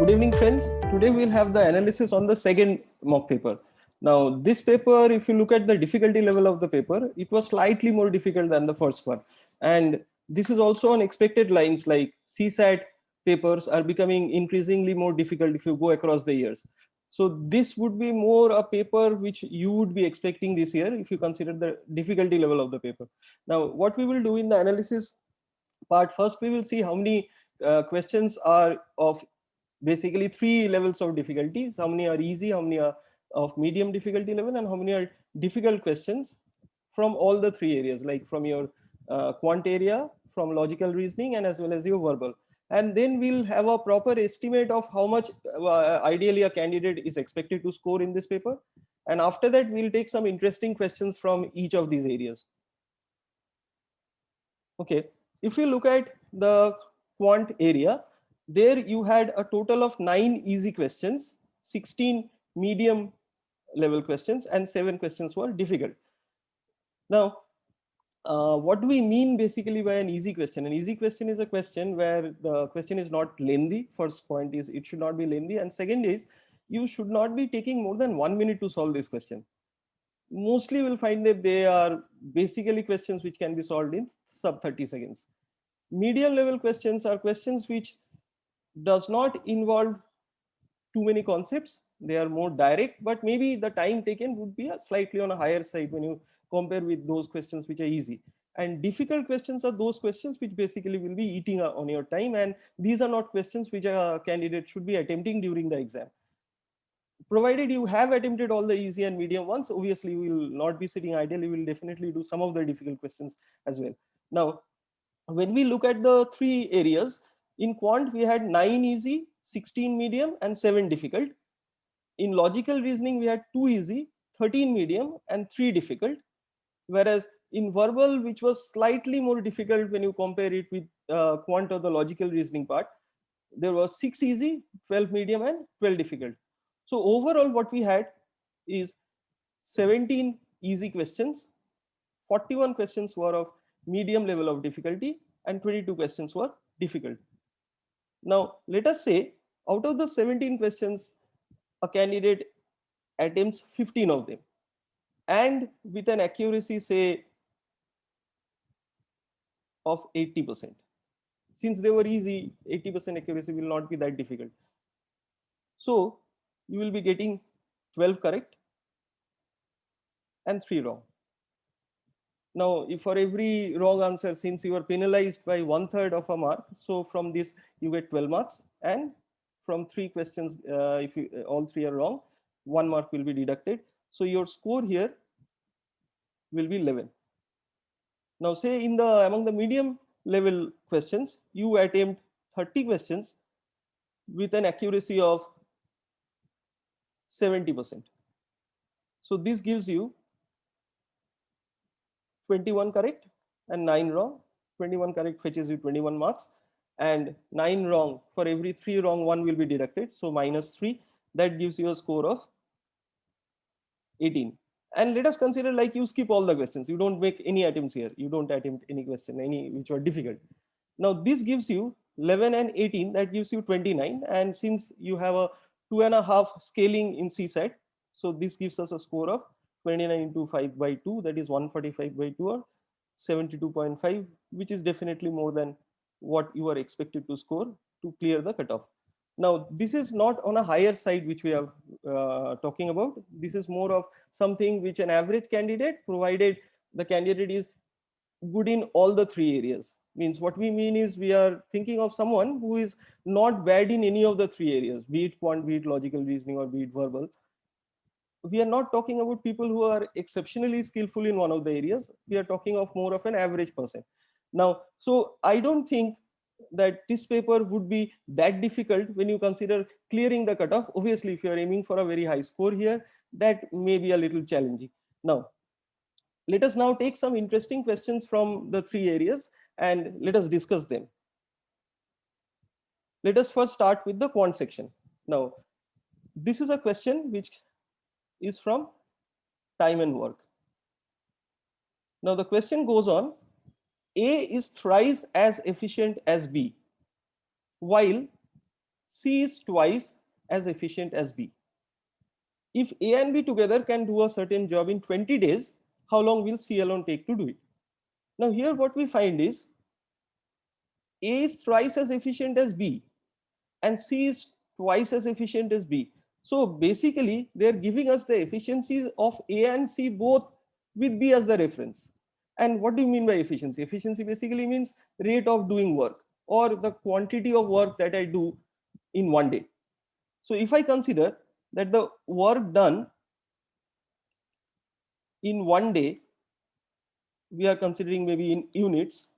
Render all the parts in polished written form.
Good evening, friends. Today we'll have the analysis on the second mock paper. Now, this paper, if you look at the difficulty level of the paper, it was slightly more difficult than the first one. And this is also on expected lines, like CSAT papers are becoming increasingly more difficult if you go across the years. So this would be more a paper which you would be expecting this year if you consider the difficulty level of the paper. Now, what we will do in the analysis part, first we will see how many questions are of basically three levels of difficulty. How many are easy, how many are of medium difficulty level, and how many are difficult questions from all the three areas, like from your quant area, from logical reasoning, and as well as your verbal. And then we'll have a proper estimate of how much ideally a candidate is expected to score in this paper. And after that, we'll take some interesting questions from each of these areas. Okay, if you look at the quant area, there you had a total of 9 easy questions, 16 medium level questions, and 7 questions were difficult. Now, what do we mean basically by an easy question? An easy question is a question where the question is not lengthy. First point is it should not be lengthy, and second is you should not be taking more than 1 minute to solve this question. Mostly we'll find that they are basically questions which can be solved in sub 30 seconds. Medium level questions are questions which does not involve too many concepts. They are more direct, but maybe the time taken would be slightly on a higher side when you compare with those questions which are easy. And difficult questions are those questions which basically will be eating on your time, and these are not questions which a candidate should be attempting during the exam. Provided you have attempted all the easy and medium ones, obviously you will not be sitting idle. You will definitely do some of the difficult questions as well. Now, when we look at the three areas, in quant we had 9 easy, 16 medium, and 7 difficult. In logical reasoning we had 2 easy, 13 medium, and 3 difficult. Whereas in verbal, which was slightly more difficult when you compare it with quant or the logical reasoning part, there was 6 easy, 12 medium, and 12 difficult. So overall what we had is 17 easy questions, 41 questions were of medium level of difficulty, and 22 questions were difficult. Now, let us say out of the 17 questions, a candidate attempts 15 of them, and with an accuracy, say, of 80%. Since they were easy, 80% accuracy will not be that difficult. So, you will be getting 12 correct and 3 wrong. Now, if for every wrong answer, since you are penalized by 1/3 of a mark, so from this you get 12 marks, and from 3 questions, if you, all 3 are wrong, 1 mark will be deducted. So your score here will be 11. Now, say in the among the medium level questions, you attempt 30 questions with an accuracy of 70%. So this gives you 21 correct and 9 wrong. 21 correct fetches you 21 marks, and 9 wrong, for every 3 wrong, 1 will be deducted, so -3. That gives you a score of 18. And let us consider like you skip all the questions, you don't make any attempts here, you don't attempt any question, any which were difficult. Now this gives you 11 and 18, that gives you 29. And since you have a 2.5 scaling in CSAT, so this gives us a score of 29 into 5 by 2, that is 145 by 2, or 72.5, which is definitely more than what you are expected to score to clear the cutoff. Now, this is not on a higher side which we are talking about. This is more of something which an average candidate, provided the candidate is good in all the 3 areas. Means what we mean is we are thinking of someone who is not bad in any of the 3 areas, be it quant, be it logical reasoning, or be it verbal. We are not talking about people who are exceptionally skillful in one of the areas. We are talking of more of an average person. Now, so I don't think that this paper would be that difficult when you consider clearing the cutoff. Obviously, if you are aiming for a very high score here, that may be a little challenging. Now, let us now take some interesting questions from the 3 areas and let us discuss them. Let us first start with the quant section. Now, this is a question which is from time and work. Now the question goes on: A is thrice as efficient as B, while C is twice as efficient as B. If A and B together can do a certain job in 20 days, how long will C alone take to do it? Now here what we find is A is thrice as efficient as B and C is twice as efficient as B. So basically they are giving us the efficiencies of A and C both with B as the reference. And what do you mean by efficiency? Efficiency basically means rate of doing work or the quantity of work that I do in one day. So if I consider that the work done in one day, we are considering maybe in units,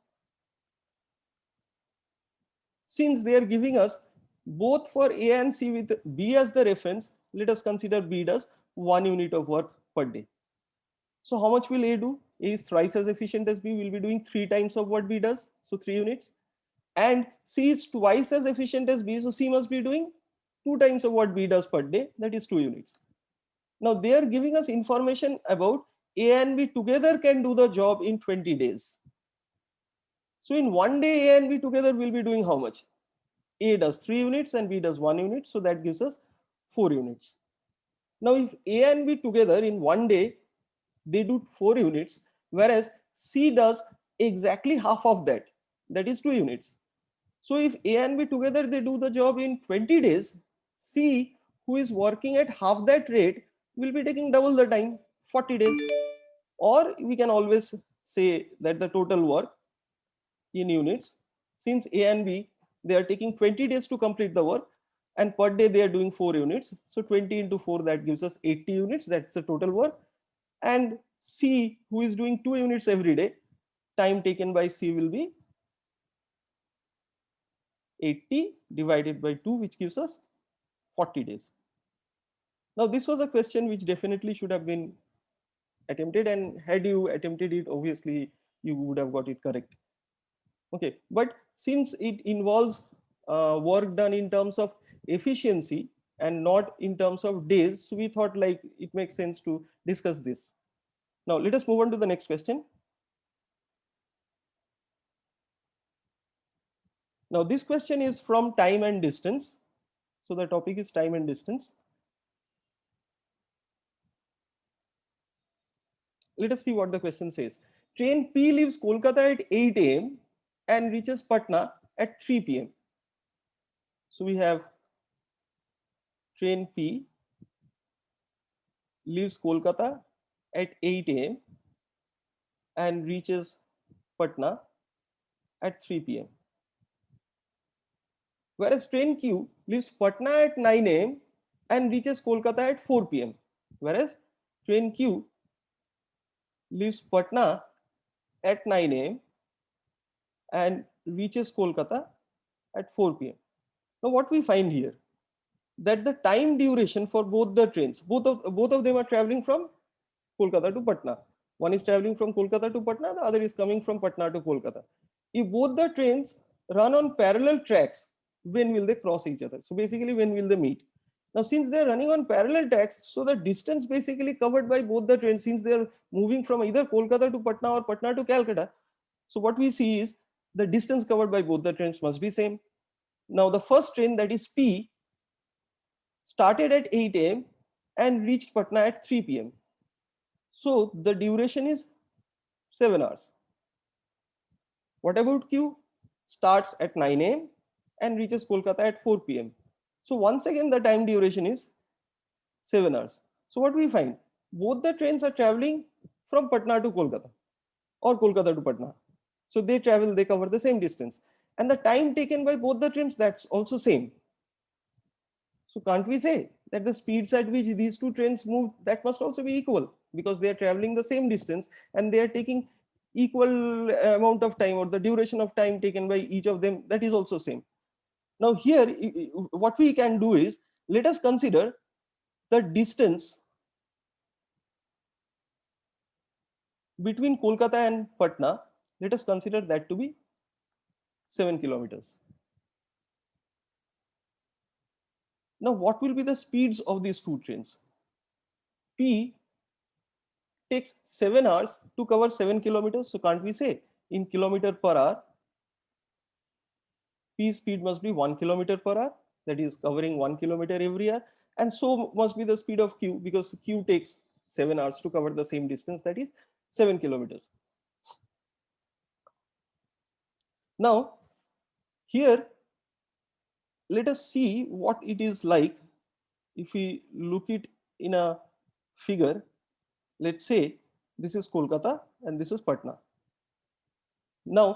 since they are giving us both for A and C with B as the reference, let us consider B does 1 unit of work per day. So how much will A do? A is thrice as efficient as B, will be doing 3 times of what B does, so 3 units. And C is twice as efficient as B, so C must be doing 2 times of what B does per day, that is 2 units. Now they are giving us information about A and B together can do the job in 20 days. So in one day A and B together will be doing how much? A does 3 units and B does 1 unit, so that gives us 4 units. Now if A and B together in one day they do 4 units, whereas C does exactly half of that, that is 2 units. So if A and B together they do the job in 20 days, C, who is working at half that rate, will be taking double the time, 40 days. Or we can always say that the total work in units, since A and B they are taking 20 days to complete the work and per day they are doing 4 units, so 20 into 4, that gives us 80 units, that's the total work. And C, who is doing 2 units every day, time taken by C will be 80 divided by 2, which gives us 40 days. Now this was a question which definitely should have been attempted, and had you attempted it, obviously you would have got it correct. Okay, but since it involves work done in terms of efficiency and not in terms of days, so we thought like it makes sense to discuss this. Now let us move on to the next question. Now this question is from time and distance. So the topic is time and distance. Let us see what the question says. Train P leaves Kolkata at 8 a.m. and reaches Patna at 3 p.m. So we have train P leaves Kolkata at 8 a.m. and reaches Patna at 3 p.m. Whereas train Q leaves Patna at 9 a.m. and reaches Kolkata at 4 p.m. Whereas train Q leaves Patna at 9 a.m. and reaches Kolkata at 4 p.m. Now what we find here, that the time duration for both the trains, both of them are traveling from Kolkata to Patna. One is traveling from Kolkata to Patna, the other is coming from Patna to Kolkata. If both the trains run on parallel tracks, when will they cross each other? So basically, when will they meet? Now, since they are running on parallel tracks, so the distance basically covered by both the trains, since they are moving from either Kolkata to Patna or Patna to Calcutta, so what we see is the distance covered by both the trains must be same. Now, the first train, that is P, started at 8 a.m. and reached Patna at 3 p.m. So the duration is 7 hours. What about Q? Starts at 9 a.m. and reaches Kolkata at 4 p.m. So once again, the time duration is 7 hours. So what we find? Both the trains are traveling from Patna to Kolkata or Kolkata to Patna. So they cover the same distance. And the time taken by both the trains, that's also same. So can't we say that the speeds at which these two trains move, that must also be equal, because they are traveling the same distance and they are taking equal amount of time, or the duration of time taken by each of them, that is also same. Now here, what we can do is, let us consider the distance between Kolkata and Patna. Let us consider that to be 7 kilometers. Now what will be the speeds of these two trains? P takes 7 hours to cover 7 kilometers. So can't we say in kilometer per hour, P speed must be 1 kilometer per hour, that is covering 1 kilometer every hour, and so must be the speed of q, because q takes 7 hours to cover the same distance, that is 7 kilometers. Now here let us see what it is like if we look it in a figure. Let's say this is Kolkata and this is Patna. Now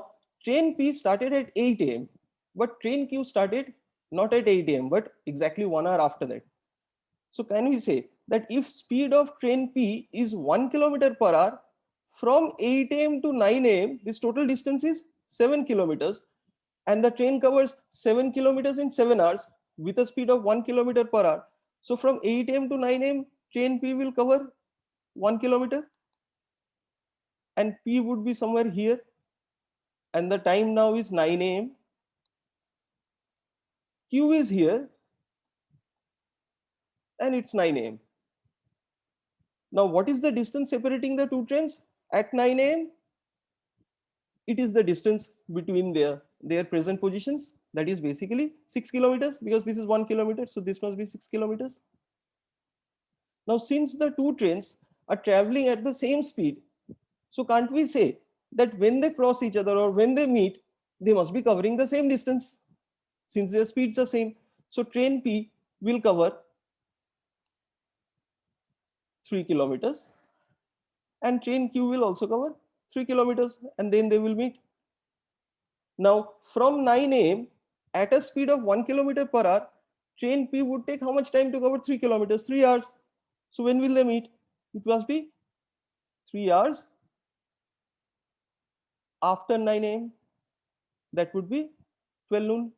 train P started at 8 a.m. but train Q started not at 8 a.m. but exactly 1 hour after that. So can we say that if speed of train P is 1 kilometer per hour, from 8 a.m. to 9 a.m. this total distance is 7 kilometers, and the train covers 7 kilometers in 7 hours with a speed of 1 kilometer per hour. So from 8 a.m. to 9 a.m. train P will cover 1 kilometer, and P would be somewhere here, and the time now is 9 a.m. Q is here and it's 9 a.m. Now what is the distance separating the two trains at 9 a.m.? It is the distance between their present positions, that is basically 6 kilometers, because this is 1 kilometer, so this must be 6 kilometers. Now since the two trains are traveling at the same speed, so can't we say that when they cross each other or when they meet, they must be covering the same distance since their speeds are same. So train P will cover 3 kilometers and train Q will also cover 3 kilometers, and then they will meet. Now from 9 a.m. at a speed of 1 kilometer per hour, train P would take how much time to cover 3 kilometers? 3 hours. So when will they meet? It must be 3 hours after 9 a.m. That would be 12 noon.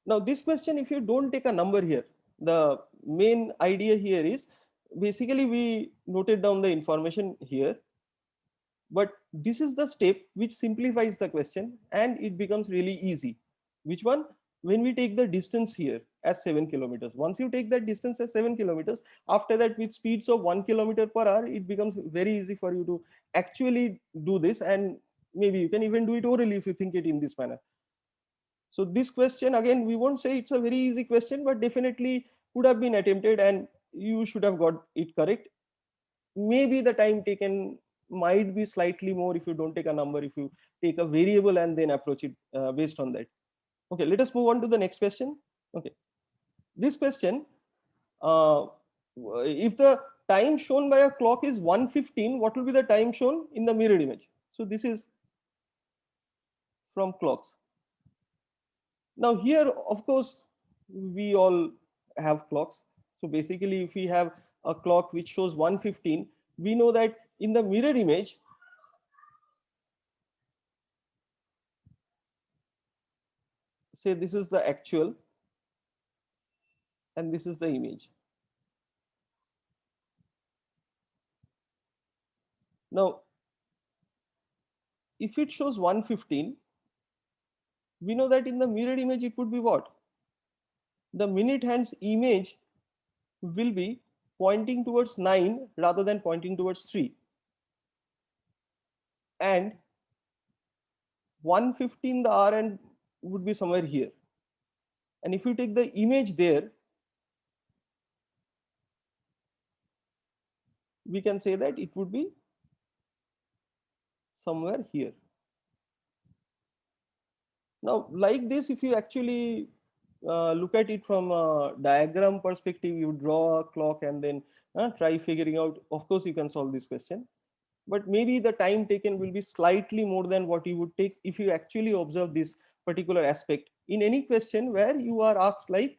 Now this question, if you don't take a number here, the main idea here is basically we noted down the information here, but this is the step which simplifies the question and it becomes really easy. Which one? When we take the distance here as 7 kilometers. Once you take that distance as 7 kilometers, after that with speeds of 1 kilometer per hour, it becomes very easy for you to actually do this, and maybe you can even do it orally if you think it in this manner. So this question, again, we won't say it's a very easy question, but definitely could have been attempted and you should have got it correct. Maybe the time taken might be slightly more if you don't take a number, if you take a variable and then approach it based on that. Okay, let us move on to the next question. Okay, this question, uh, if the time shown by a clock is 1:15, what will be the time shown in the mirrored image? So this is from clocks. Now here, of course, we all have clocks. So basically, if we have a clock which shows 1:15, we know that in the mirror image, say this is the actual and this is the image. Now, if it shows 1:15, we know that in the mirrored image, it would be what? The minute hand's image will be pointing towards 9 rather than pointing towards 3. And 1:15, the R and would be somewhere here. And if you take the image there, we can say that it would be somewhere here. Now, like this, if you actually look at it from a diagram perspective, you draw a clock and then try figuring out, of course, you can solve this question. But maybe the time taken will be slightly more than what you would take if you actually observe this particular aspect in any question where you are asked like,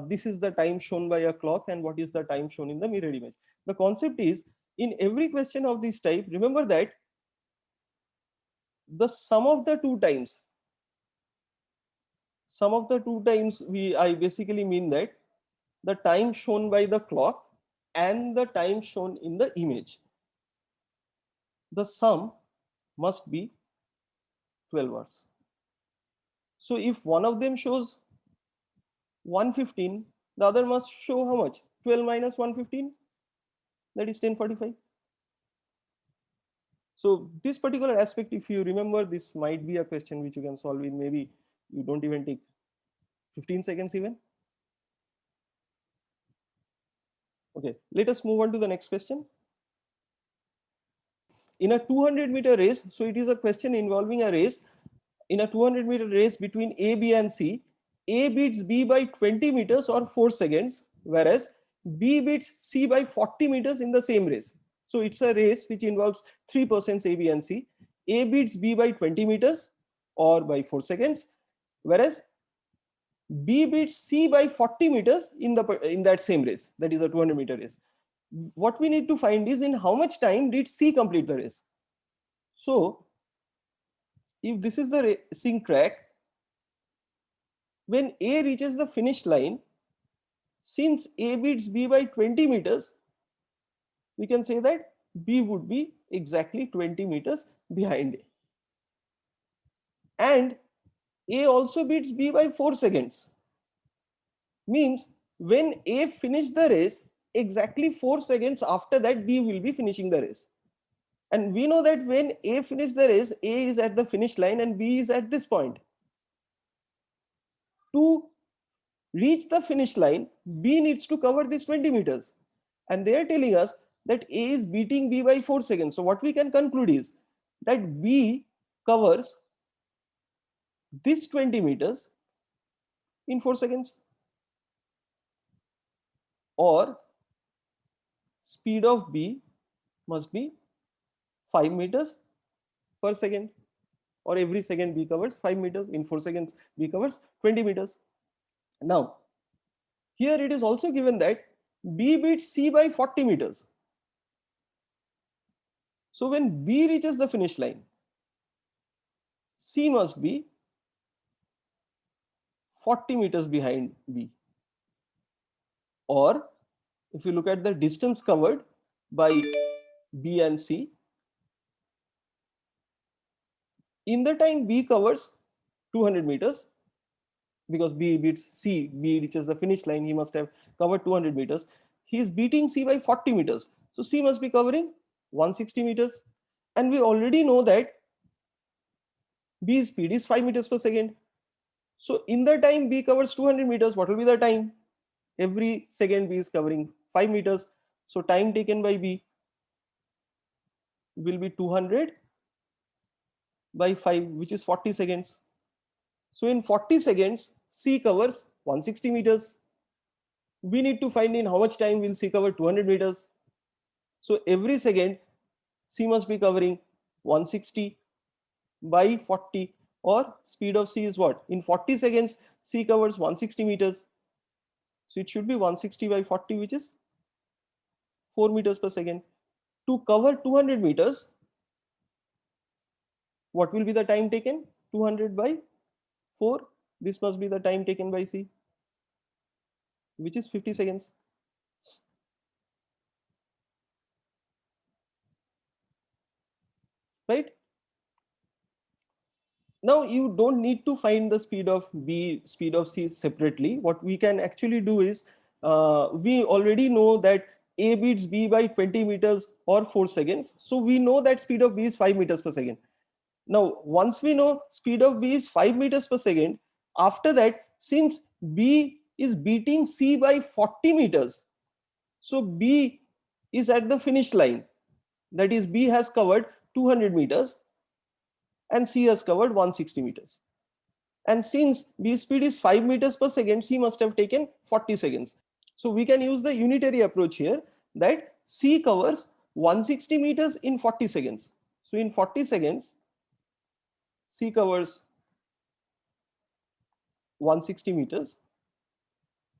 this is the time shown by a clock and what is the time shown in the mirror image. The concept is, in every question of this type, remember that the sum of the two times, I basically mean that the time shown by the clock and the time shown in the image, the sum must be 12 hours. So if one of them shows 1:15, the other must show how much? 12 minus 1:15, that is 10:45. So this particular aspect, if you remember, this might be a question which you can solve in maybe you don't even take 15 seconds even. Okay, let us move on to the next question. In a 200-meter race, so it is a question involving a race. In a 200-meter race between A, B and C, A beats B by 20 meters or 4 seconds, whereas B beats C by 40 meters in the same race. So it's a race which involves 3 persons A, B and C. A beats B by 20 meters or by 4 seconds, whereas B beats C by 40 meters in that same race, that is a 200-meter race. What we need to find is in how much time did C complete the race. So if this is the racing track, when A reaches the finish line, since A beats B by 20 meters, we can say that B would be exactly 20 meters behind A. And A also beats B by 4 seconds. Means when A finished the race, exactly 4 seconds after that B will be finishing the race. And we know that when A finished the race, A is at the finish line and B is at this point. To reach the finish line, B needs to cover this 20 meters. And they are telling us that A is beating B by 4 seconds. So what we can conclude is that B covers this 20 meters in 4 seconds, or speed of B must be 5 meters per second, or every second B covers 5 meters, in 4 seconds B covers 20 meters. Now, here it is also given that B beats C by 40 meters. So when B reaches the finish line, C must be 40 meters behind B. Or if you look at the distance covered by B and C, in the time B covers 200 meters, because B beats C, B reaches the finish line, he must have covered 200 meters. He is beating C by 40 meters. So C must be covering 160 meters. And we already know that B's speed is 5 meters per second. So in the time B covers 200 meters, what will be the time? Every second B is covering 5 meters. So time taken by B will be 200 by 5, which is 40 seconds. So in 40 seconds, C covers 160 meters. We need to find in how much time will C cover 200 meters. So every second, C must be covering 160 by 40, or speed of C is what? In 40 seconds, C covers 160 meters. So it should be 160 by 40, which is 4 meters per second. To cover 200 meters, what will be the time taken? 200 by 4. This must be the time taken by C, which is 50 seconds. Right? Now you don't need to find the speed of B, speed of C separately. What we can actually do is, we already know that A beats B by 20 meters or 4 seconds. So we know that speed of B is 5 meters per second. Now, once we know speed of B is 5 meters per second, after that, since B is beating C by 40 meters, so B is at the finish line. That is, B has covered 200 meters and C has covered 160 meters. And since B speed is 5 meters per second, he must have taken 40 seconds. So we can use the unitary approach here, that C covers 160 meters in 40 seconds. So in 40 seconds, C covers 160 meters.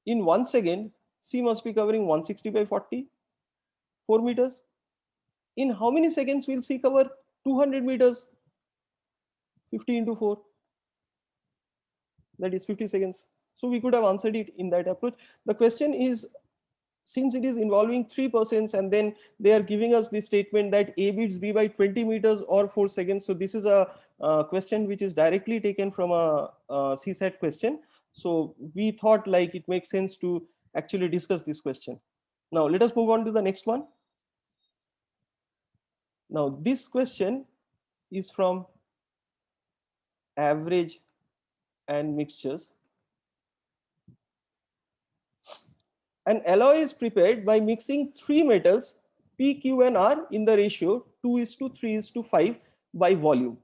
In 1 second, C must be covering 160 by 40, 4 meters. In how many seconds will C cover 200 meters? 50 into 4. That is 50 seconds. So we could have answered it in that approach. The question is, since it is involving 3 persons and then they are giving us this statement that A beats B by 20 meters or 4 seconds. So this is a question which is directly taken from a CSAT question. So we thought like it makes sense to actually discuss this question. Now let us move on to the next one. Now this question is from average and mixtures. An alloy is prepared by mixing three metals P, Q and R in the ratio 2:3:5 by volume.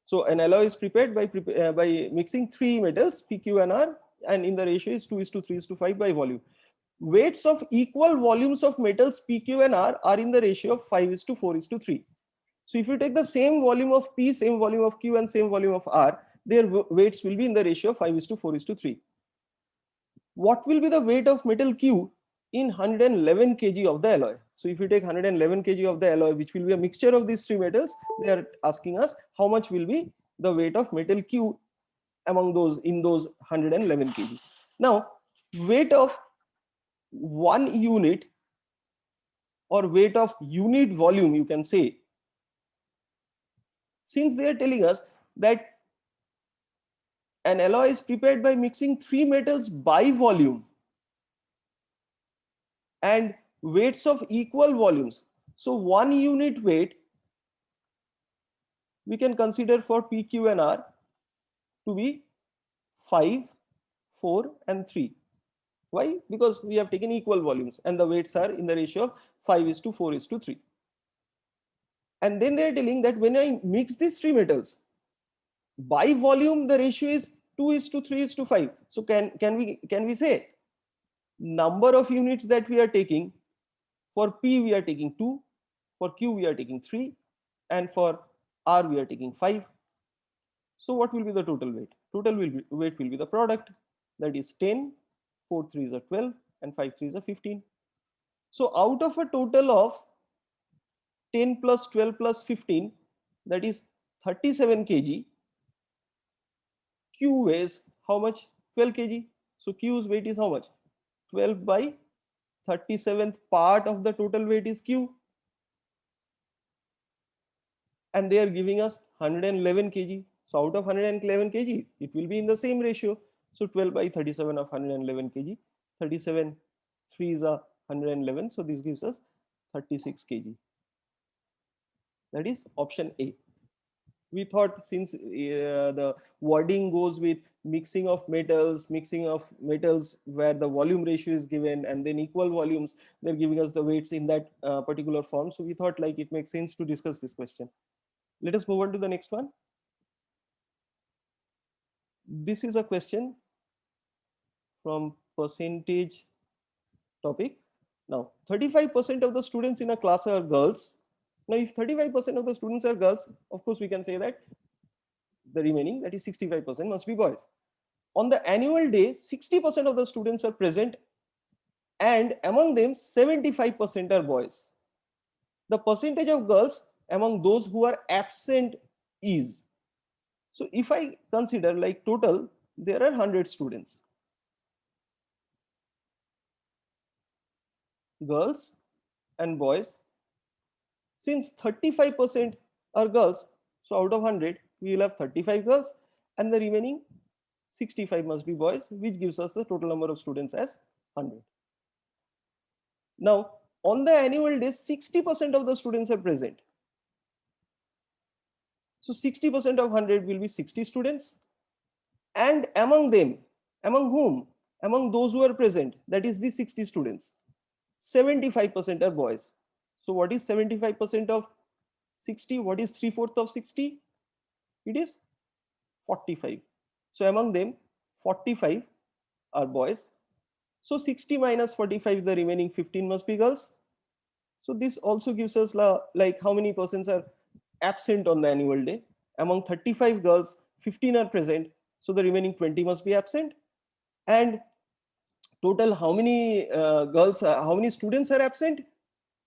So an alloy is prepared by mixing three metals P, Q and R, and in the ratio is 2:3:5 by volume. Weights of equal volumes of metals P, Q and R are in the ratio of 5:4:3. So if you take the same volume of P, same volume of Q and same volume of R, their weights will be in the ratio of 5:4:3. What will be the weight of metal Q in 111 kg of the alloy? So if you take 111 kg of the alloy, which will be a mixture of these three metals, they are asking us how much will be the weight of metal Q among those in those 111 kg. Now, weight of one unit or weight of unit volume, you can say, since they are telling us that an alloy is prepared by mixing three metals by volume and weights of equal volumes. So one unit weight we can consider for P, Q and R to be 5, 4 and 3. Why? Because we have taken equal volumes and the weights are in the ratio of 5:4:3. And then they are telling that when I mix these three metals by volume, the ratio is 2:3:5. So can we say number of units that we are taking, for P we are taking 2, for Q we are taking 3, and for R we are taking 5. So what will be the total weight? Weight will be the product, that is 10, 4 3s are 12 and 5 3s are 15. So out of a total of 10 plus 12 plus 15, that is 37 kg, Q weighs how much? 12 kg. So Q's weight is how much? 12 by 37th part of the total weight is Q. And they are giving us 111 kg. So out of 111 kg, it will be in the same ratio. So 12 by 37 of 111 kg, 37 3s are 111. So this gives us 36 kg. That is option A. We thought since the wording goes with mixing of metals where the volume ratio is given and then equal volumes, they're giving us the weights in that particular form. So we thought like it makes sense to discuss this question. Let us move on to the next one. This is a question from percentage topic. Now, 35% of the students in a class are girls. Now, if 35% of the students are girls, of course, we can say that the remaining, that is 65%, must be boys. On the annual day, 60% of the students are present, and among them, 75% are boys. The percentage of girls among those who are absent is. So if I consider like total, there are 100 students. Girls and boys. Since 35% are girls, so out of 100, we will have 35 girls and the remaining 65 must be boys, which gives us the total number of students as 100. Now, on the annual day, 60% of the students are present. So 60% of 100 will be 60 students. And among them, among whom? Among those who are present, that is the 60 students, 75% are boys. So what is 75% of 60? What is 3/4 of 60? It is 45. So among them, 45 are boys. So 60 minus 45, the remaining 15 must be girls. So this also gives us like how many persons are absent on the annual day. Among 35 girls, 15 are present. So the remaining 20 must be absent. And total how many how many students are absent?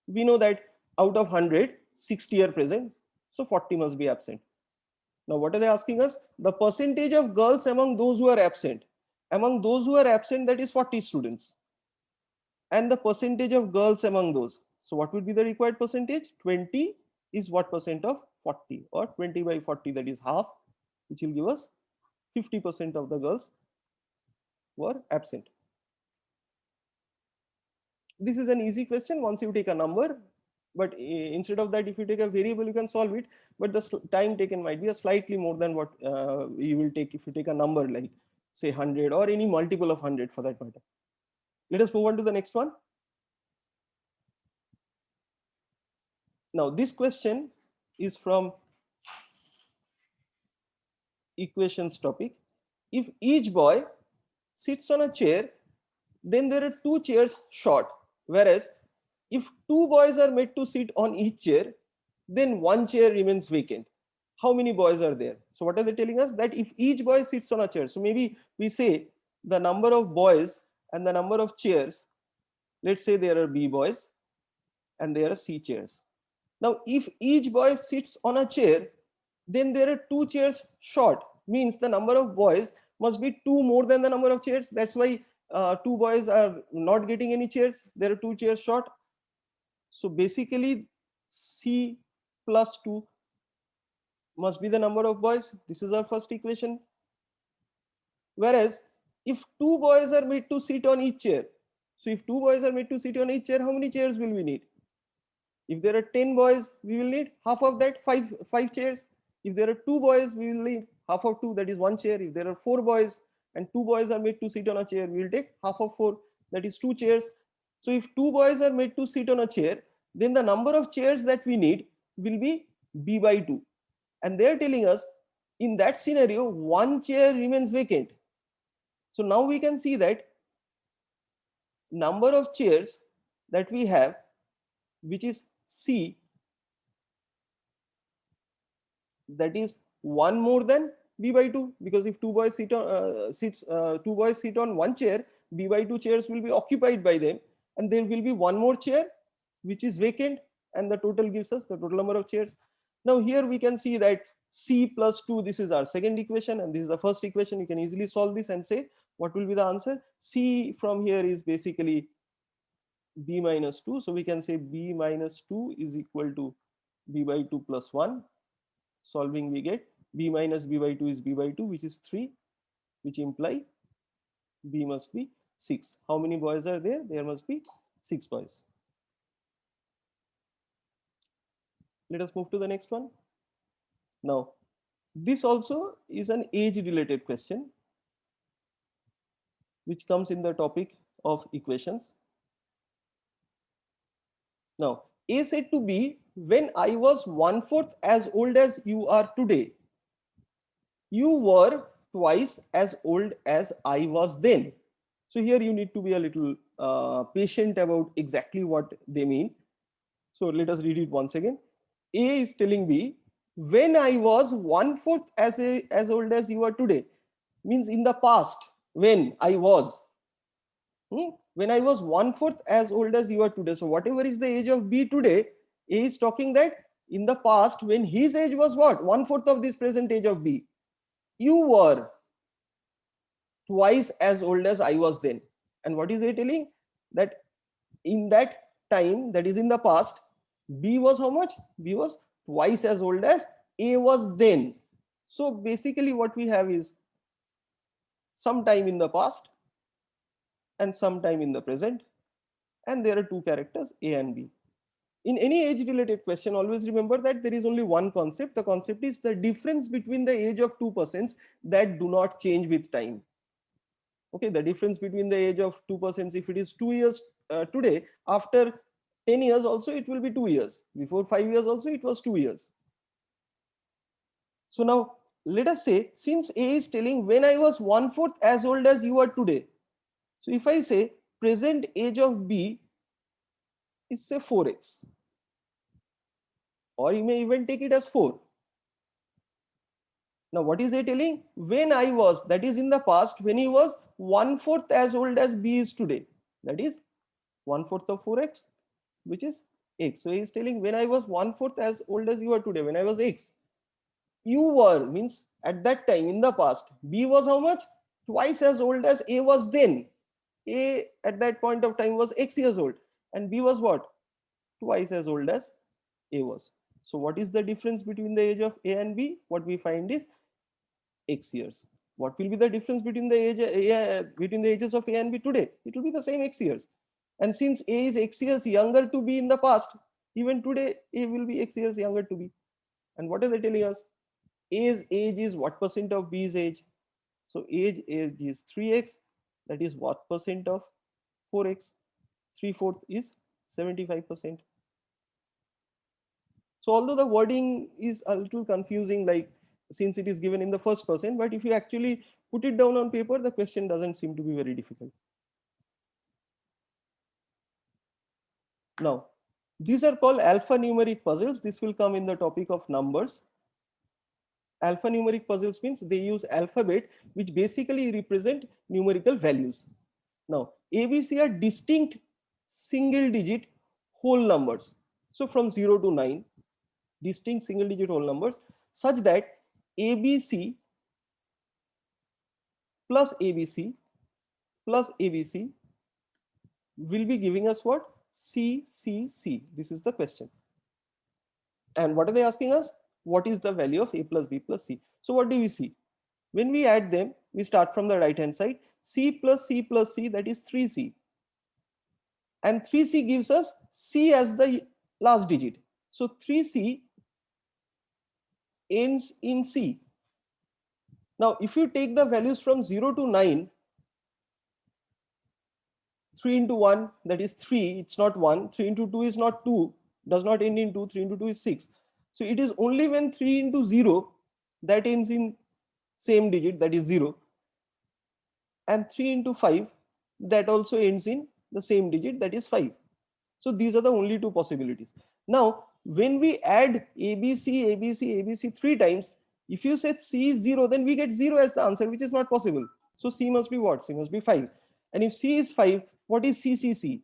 We know that out of 100, 60 are present. So 40 must be absent. Now what are they asking us? The percentage of girls among those who are absent. Among those who are absent, that is 40 students. And the percentage of girls among those. So what would be the required percentage? 20 is what percent of 40, or 20 by 40, that is half, which will give us 50% of the girls were absent. This is an easy question. Once you take a number, But instead of that, if you take a variable, you can solve it, but the time taken might be a slightly more than what you will take if you take a number like say 100 or any multiple of 100 for that matter. Let us move on to the next one. Now this question is from equations topic. If each boy sits on a chair, then there are two chairs short, whereas if two boys are made to sit on each chair, then one chair remains vacant. How many boys are there? So what are they telling us? That if each boy sits on a chair, so maybe we say the number of boys and the number of chairs, let's say there are B boys and there are C chairs. Now if each boy sits on a chair, then there are two chairs short, means the number of boys must be two more than the number of chairs. That's why two boys are not getting any chairs. There are two chairs short. So basically C plus 2 must be the number of boys. This is our first equation. Whereas if two boys are made to sit on each chair, so if two boys are made to sit on each chair, how many chairs will we need? If there are 10 boys, we will need half of that, five chairs. If there are two boys, we will need half of two, that is one chair. If there are four boys and two boys are made to sit on a chair, we will take half of four, that is two chairs. So if two boys are made to sit on a chair, then the number of chairs that we need will be B by 2. And they are telling us in that scenario, one chair remains vacant. So now we can see that number of chairs that we have, which is C, that is one more than B by 2, because if two boys sit on one chair, B by 2 chairs will be occupied by them, and there will be one more chair which is vacant, and the total gives us the total number of chairs. Now here we can see that C plus 2, this is our second equation, and this is the first equation. You can easily solve this and say what will be the answer. C from here is basically B minus 2, so we can say B minus 2 is equal to B by 2 plus 1. Solving we get B minus B by 2 is B by 2, which is 3, which imply B must be 6. How many boys are there? There must be 6 boys. Let us move to the next one. Now, this also is an age-related question, which comes in the topic of equations. Now, A said to B, when I was 1/4 as old as you are today, you were twice as old as I was then. So here you need to be a little patient about exactly what they mean. So let us read it once again. A is telling B, when I was 1/4 as old as you are today, means in the past, when I was. When I was 1/4 as old as you are today. So whatever is the age of B today, A is talking that in the past, when his age was what? 1/4 of this present age of B. You were twice as old as I was then. And what is A telling? That in that time, that is in the past, B was how much? B was twice as old as A was then. So basically what we have is some time in the past and some time in the present, and there are two characters A and B. In any age related question, always remember that there is only one concept. The concept is the difference between the age of two persons that do not change with time. Okay, the difference between the age of two persons, if it is 2 years today, after 10 years also it will be 2 years. Before 5 years also it was 2 years. So now let us say, since A is telling when I was 1/4 as old as you are today. So if I say present age of B is say 4x, or you may even take it as 4. Now what is A telling? When I was, that is in the past, when he was 1/4 as old as B is today, that is 1/4 of 4x, which is x. So he is telling when I was 1/4 as old as you are today, when I was x. You were, means at that time in the past, B was how much? Twice as old as A was then. A at that point of time was x years old, and B was what? Twice as old as A was. So what is the difference between the age of A and B? What we find is x years. What will be the difference between the between the ages of A and B today? It will be the same x years. And since A is x years younger to B in the past, Even today, A will be X years younger to B. And what are they telling us? A's age is what percent of B's age? So age is 3x. That is what percent of 4x? 3/4 is 75%. So although the wording is a little confusing, like since it is given in the first person, but if you actually put it down on paper, the question doesn't seem to be very difficult. Now, these are called alphanumeric puzzles. This will come in the topic of numbers. Alphanumeric puzzles means they use alphabet which basically represent numerical values. Now, ABC are distinct single digit whole numbers. So from 0 to 9, distinct single digit whole numbers such that ABC plus ABC plus ABC will be giving us what? C, C, C. This is the question. And what are they asking us? What is the value of A plus B plus C? So what do we see? When we add them, we start from the right hand side. C plus C plus C, that is 3C. And 3C gives us C as the last digit. So 3C ends in C. Now, if you take the values from 0 to 9, 3 into 1, that is 3, it's not 1. 3 into 2 is not 2, does not end in 2. 3 into 2 is 6. So it is only when 3 into 0 that ends in same digit, that is 0. And 3 into 5 that also ends in the same digit, that is 5. So these are the only two possibilities. Now, when we add ABC, ABC, ABC 3 times, if you say C is 0, then we get 0 as the answer, which is not possible. So C must be what? C must be 5. And if C is 5, what is CCC?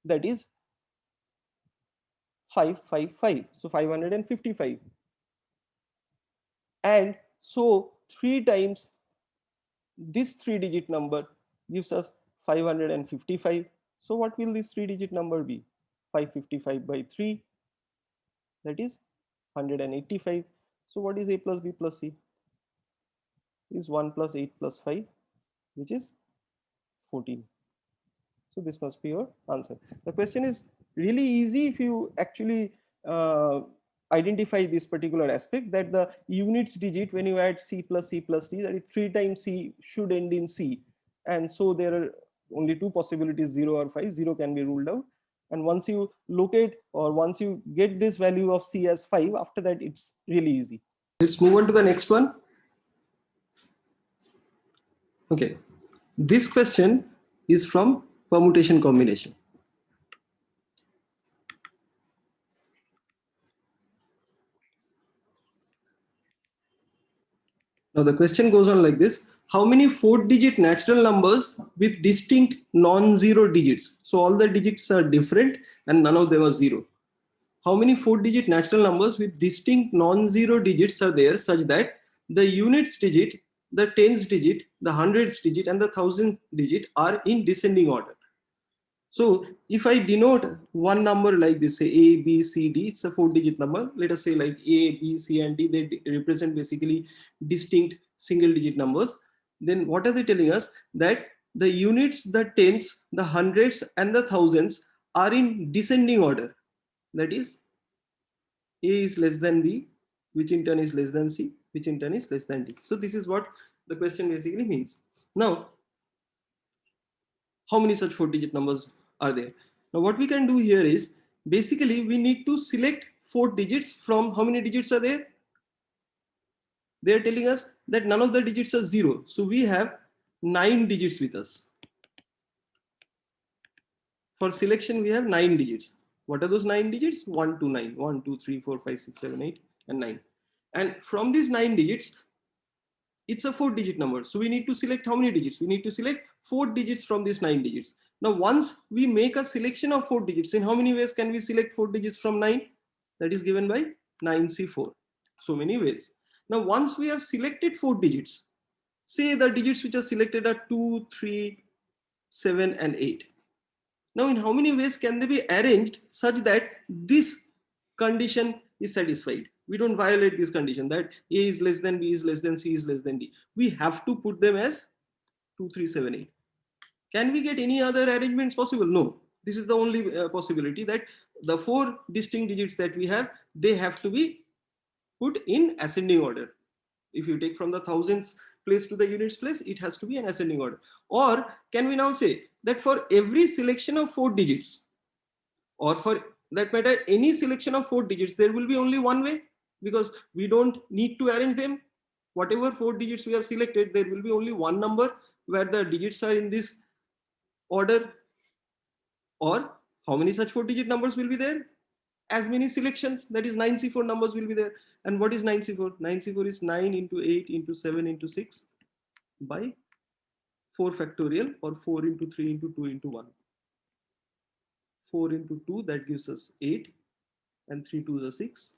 That is 555. So 555. And so 3 times this 3-digit number gives us 555. So what will this 3-digit number be? 555 by 3, that is 185. So what is A plus B plus C? Is 1 plus 8 plus 5, which is 14. So this must be your answer. The question is really easy if you actually identify this particular aspect, that the units digit when you add C plus C plus D, that is 3 times C should end in C. And so there are only two possibilities, 0 or 5. 0 can be ruled out. And once you locate or once you get this value of C as 5, after that it's really easy. Let's move on to the next one. Okay, this question is from permutation combination. Now the question goes on like this: how many 4-digit natural numbers with distinct non-zero digits? So all the digits are different and none of them are 0. How many 4-digit natural numbers with distinct non-zero digits are there such that the units digit, the tens digit, the hundreds digit and the thousand digit are in descending order? So if I denote one number like this, say A, B, C, D, it's a 4-digit number. Let us say like A, B, C, and D, they represent basically distinct single-digit numbers. Then what are they telling us? That the units, the tens, the hundreds, and the thousands are in descending order. That is, A is less than B, which in turn is less than C, which in turn is less than D. So this is what the question basically means. Now, how many such 4-digit numbers are there? Now what we can do here is basically we need to select 4 digits from how many digits are there? They are telling us that none of the digits are 0. So we have 9 digits with us. For selection we have 9 digits. What are those 9 digits? 1 to 9. 1, 2, 3, 4, 5, 6, 7, 8 and 9. And from these 9 digits, it's a 4-digit number. So we need to select how many digits? We need to select 4 digits from these 9 digits. Now, once we make a selection of 4 digits, in how many ways can we select 4 digits from 9? That is given by 9C4. So many ways. Now, once we have selected 4 digits, say the digits which are selected are 2, 3, 7, and 8. Now, in how many ways can they be arranged such that this condition is satisfied? We don't violate this condition that A is less than B is less than C is less than D. We have to put them as 2, 3, 7, 8. Can we get any other arrangements possible? No. This is the only possibility, that the 4 distinct digits that we have, they have to be put in ascending order. If you take from the thousands place to the units place, it has to be an ascending order. Or can we now say that for every selection of 4 digits, or for that matter any selection of 4 digits, there will be only one way, because we don't need to arrange them. Whatever 4 digits we have selected, there will be only one number where the digits are in this order. Or how many such 4 digit numbers will be there? As many selections, that is 9C4 numbers will be there. And what is 9C4? 9C4 is 9 into 8 into 7 into 6 by 4 factorial, or 4 into 3 into 2 into 1. 4 into 2, that gives us 8, and 3 2s are 6.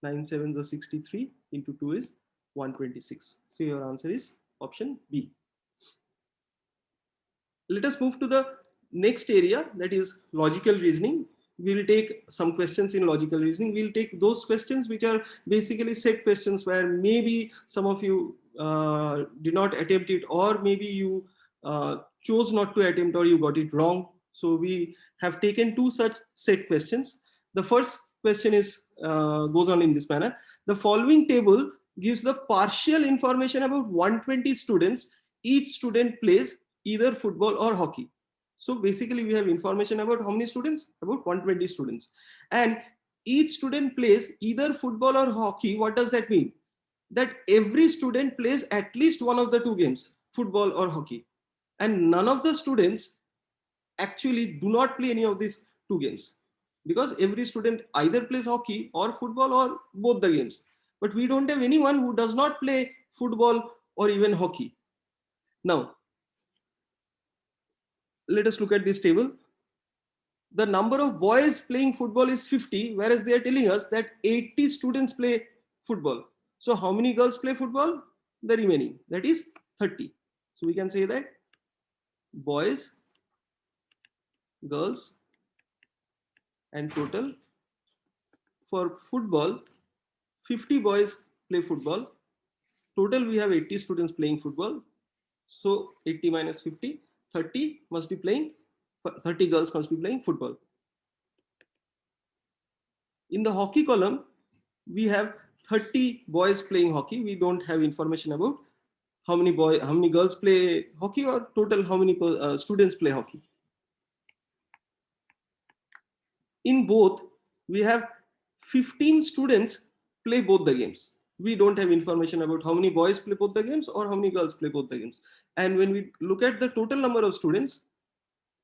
9 7s are 63, into 2 is 126. So your answer is option B. Let us move to the next area, that is logical reasoning. We will take some questions in logical reasoning. We'll take those questions which are basically set questions, where maybe some of you did not attempt it, or maybe you chose not to attempt, or you got it wrong. So we have taken 2 such set questions. The first question is goes on in this manner. The following table gives the partial information about 120 students. Each student plays either football or hockey. So basically we have information about how many students? About 120 students. And each student plays either football or hockey. What does that mean? That every student plays at least one of the 2 games, football or hockey. And none of the students actually do not play any of these 2 games, because every student either plays hockey or football or both the games. But we don't have anyone who does not play football or even hockey. Now, let us look at this table. The number of boys playing football is 50, whereas they are telling us that 80 students play football. So how many girls play football? The remaining, that is 30. So we can say that boys, girls, and total for football, 50 boys play football. Total we have 80 students playing football. So 80 minus 50, 30 must be playing, 30 girls must be playing football. In the hockey column, we have 30 boys playing hockey. We don't have information about how many girls play hockey, or total how many students play hockey. In both, we have 15 students play both the games. We don't have information about how many boys play both the games or how many girls play both the games. And when we look at the total number of students,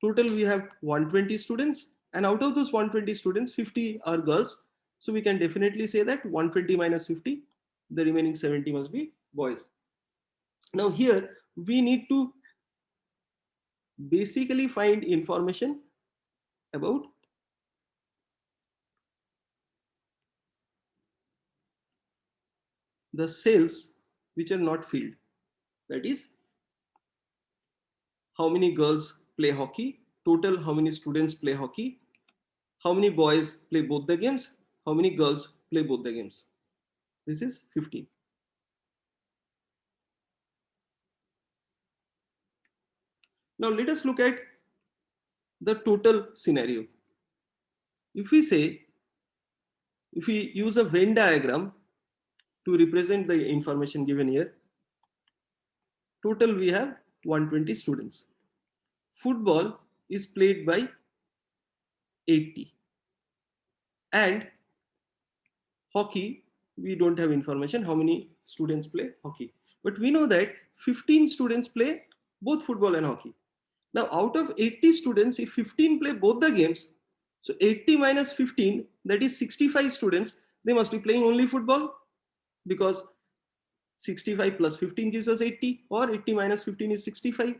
total we have 120 students, and out of those 120 students, 50 are girls. So we can definitely say that 120 minus 50, the remaining 70 must be boys. Now here we need to basically find information about the cells which are not filled. That is, how many girls play hockey, total how many students play hockey, how many boys play both the games, how many girls play both the games. This is 15. Now let us look at the total scenario. If we use a Venn diagram to represent the information given here, total we have 120 students. Football is played by 80. And hockey, we don't have information how many students play hockey. But we know that 15 students play both football and hockey. Now out of 80 students, if 15 play both the games, so 80 minus 15, that is 65 students, they must be playing only football, because 65 plus 15 gives us 80, or 80 minus 15 is 65.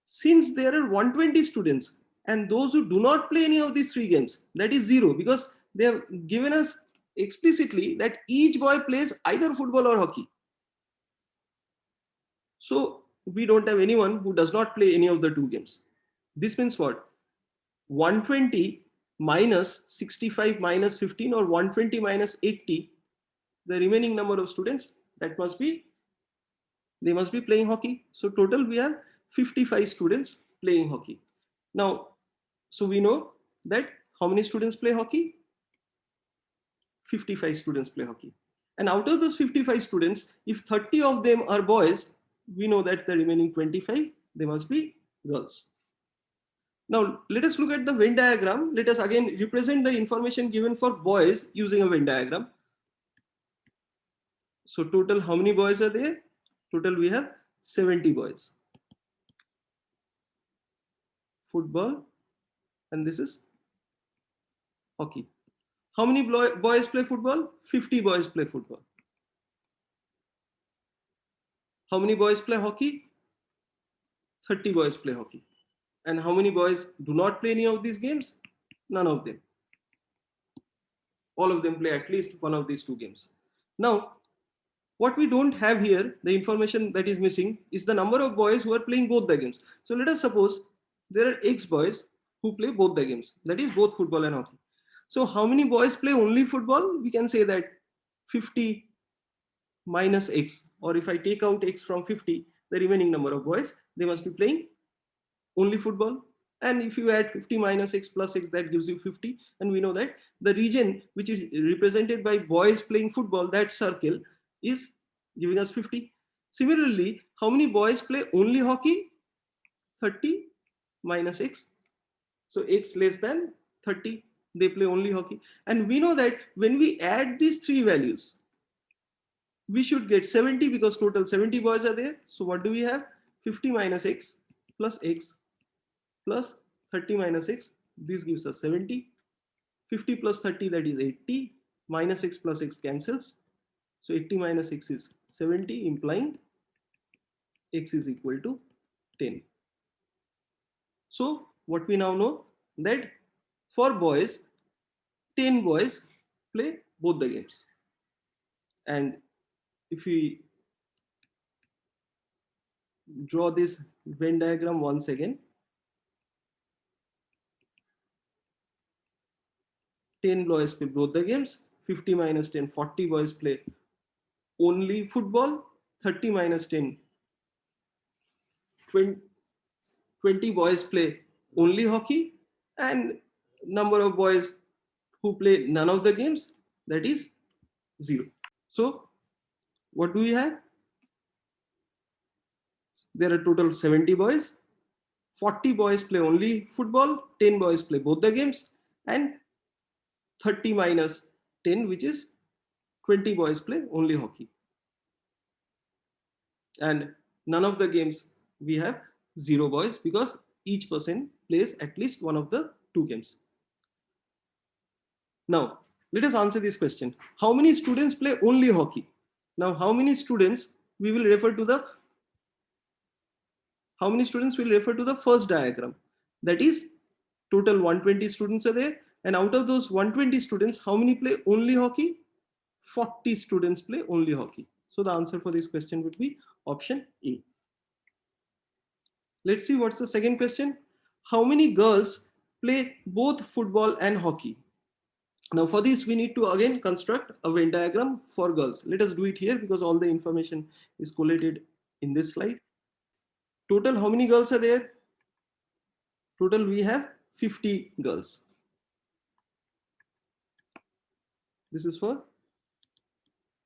Since there are 120 students, and those who do not play any of these 3 games, that is 0, because they have given us explicitly that each boy plays either football or hockey. So we don't have anyone who does not play any of the 2 games. This means what? 120 minus 65 minus 15, or 120 minus 80, the remaining number of students, that must be, they must be playing hockey. So total we have 55 students playing hockey. Now So we know that how many students play hockey? 55 students play hockey. And out of those 55 students, if 30 of them are boys, we know that the remaining 25, they must be girls. Now, let us look at the Venn diagram. Let us again represent the information given for boys using a Venn diagram. So total, how many boys are there? Total, we have 70 boys. Football, and this is hockey. How many boys play football? 50 boys play football. How many boys play hockey? 30 boys play hockey. And how many boys do not play any of these games? None of them. All of them play at least one of these two games. Now, what we don't have here, the information that is missing, is the number of boys who are playing both the games. So let us suppose there are X boys who play both the games, that is both football and hockey. So how many boys play only football? We can say that 50 minus X, or if I take out X from 50, the remaining number of boys, they must be playing only football. And if you add 50 minus X plus X, that gives you 50. And we know that the region which is represented by boys playing football, that circle, is giving us 50. Similarly, how many boys play only hockey? 30 minus X. So X less than 30, they play only hockey. And we know that when we add these three values, we should get 70 because total 70 boys are there. So what do we have? 50 minus X plus X plus 30 minus X. This gives us 70. 50 plus 30, that is 80. Minus X plus X cancels. So 80 minus X is 70, implying X is equal to 10. So what we now know, that for boys, 10 boys play both the games. And if we draw this Venn diagram once again, 10 boys play both the games. 50 minus 10, 40 boys play only football. 30 minus 10, 20 boys play only hockey. And number of boys who play none of the games, that is 0. So what do we have? There are total 70 boys. 40 boys play only football. 10 boys play both the games. And 30 minus 10, which is 20 boys play only hockey. And none of the games we have 0 boys, because each person plays at least one of the two games. Now, let us answer this question. How many students play only hockey? Now, how many students we will refer to the first diagram? That is, total 120 students are there. And out of those 120 students, how many play only hockey? 40 students play only hockey. So the answer for this question would be option A. Let's see what's the second question. How many girls play both football and hockey? Now for this, we need to again construct a Venn diagram for girls. Let us do it here because all the information is collated in this slide. Total, how many girls are there? Total, we have 50 girls. This is for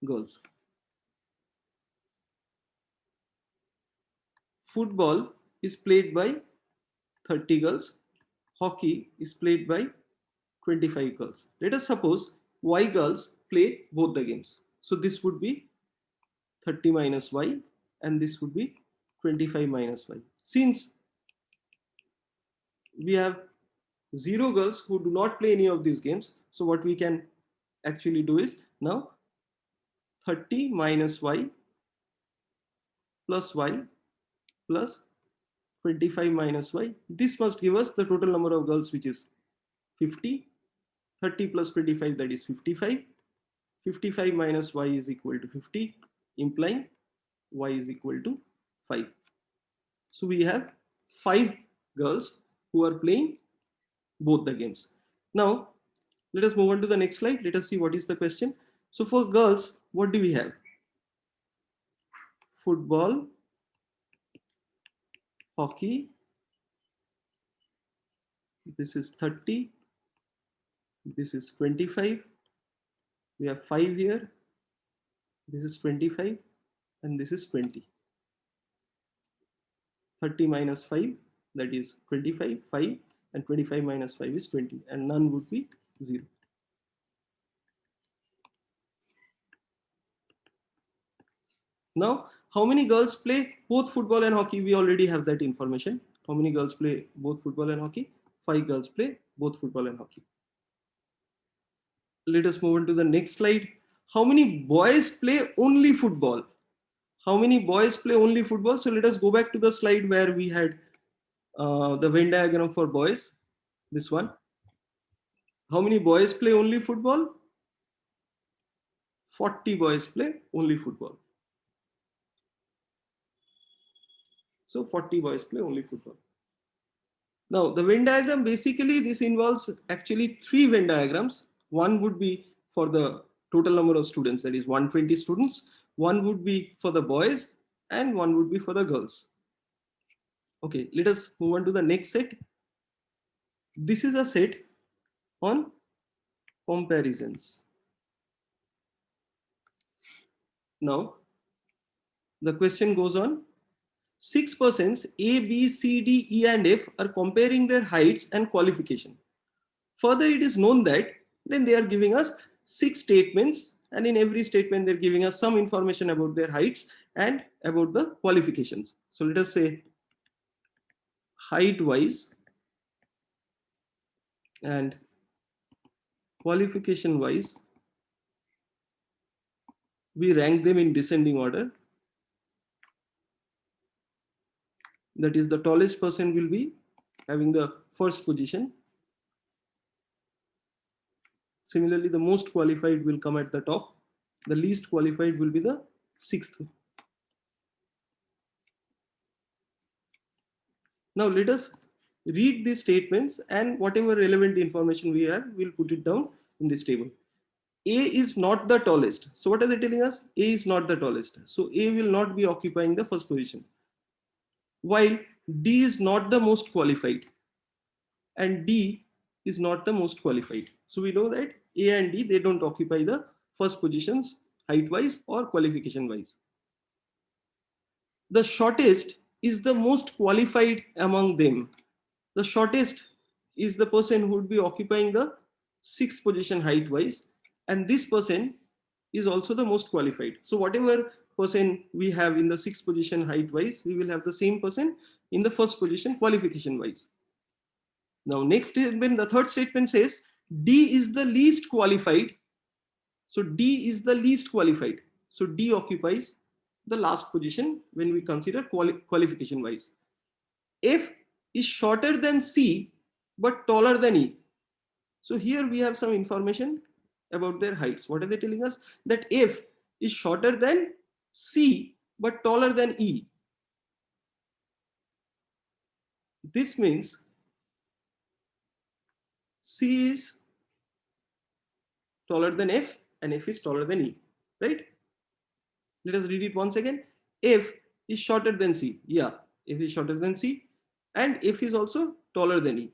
girls. Football is played by 30 girls. Hockey is played by 25 girls. Let us suppose Y girls play both the games. So this would be 30 minus Y, and this would be 25 minus Y. Since we have 0 girls who do not play any of these games, so what we can actually do is, now 30 minus Y plus Y plus 25 minus Y. This must give us the total number of girls, which is 50. 30 plus 25, that is 55. 55 minus Y is equal to 50, implying Y is equal to 5. So we have 5 girls who are playing both the games. Now, let us move on to the next slide. Let us see what is the question. So for girls, what do we have? Football, hockey, This is 30. This is 25. We have 5 here. This is 25 and this is 20. 30 minus 5, that is 25, 5, and 25 minus 5 is 20, and none would be 0. Now, how many girls play both football and hockey? We already have that information. How many girls play both football and hockey? 5 girls play both football and hockey. Let us move on to the next slide. How many boys play only football? How many boys play only football? So let us go back to the slide where we had the Venn diagram for boys. This one. How many boys play only football? 40 boys play only football. So 40 boys play only football. Now the Venn diagram, basically this involves actually 3 Venn diagrams. One would be for the total number of students, that is 120 students. One would be for the boys and one would be for the girls. Okay, let us move on to the next set. This is a set on comparisons. Now the question goes on. 6 persons A, B, C, D, E and F are comparing their heights and qualification. Further, it is known that then they are giving us 6 statements, and in every statement they're giving us some information about their heights and about the qualifications. So let us say height wise and qualification wise, we rank them in descending order. That is, the tallest person will be having the first position. Similarly, the most qualified will come at the top. The least qualified will be the 6th. Now let us read these statements, and whatever relevant information we have, we'll put it down in this table. A is not the tallest. So what are they telling us? A is not the tallest. So A will not be occupying the first position. While D is not the most qualified and D is not the most qualified. So we know that A and D, they don't occupy the first positions height wise or qualification wise. The shortest is the most qualified among them. The shortest is the person who would be occupying the 6th position height wise, and this person is also the most qualified. So whatever person we have in the 6th position height wise, we will have the same person in the first position qualification wise. Now next statement, the third statement says D is the least qualified. So D is the least qualified. So D occupies the last position when we consider qualification wise. F is shorter than C but taller than E. So here we have some information about their heights. What are they telling us? That F is shorter than C but taller than E. This means C is taller than F and F is taller than E, right? Let us read it once again. F is shorter than C. Yeah, F is shorter than C and F is also taller than E.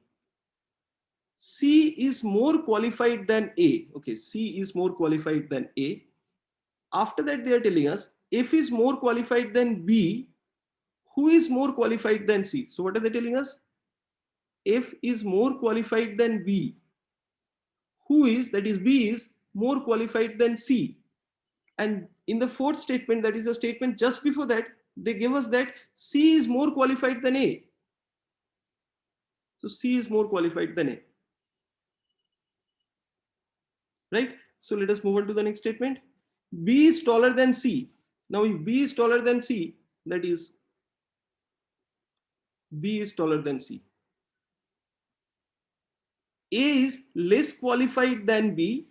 C is more qualified than A. Okay, C is more qualified than A. After that, they are telling us F is more qualified than B. Who is more qualified than C? So what are they telling us? F is more qualified than B. Who is, that is B is more qualified than C. And in the fourth statement, that is the statement just before that, they give us that C is more qualified than A. So C is more qualified than A. Right? So let us move on to the next statement. B is taller than C. Now if B is taller than C, that is B is taller than C. A is less qualified than B.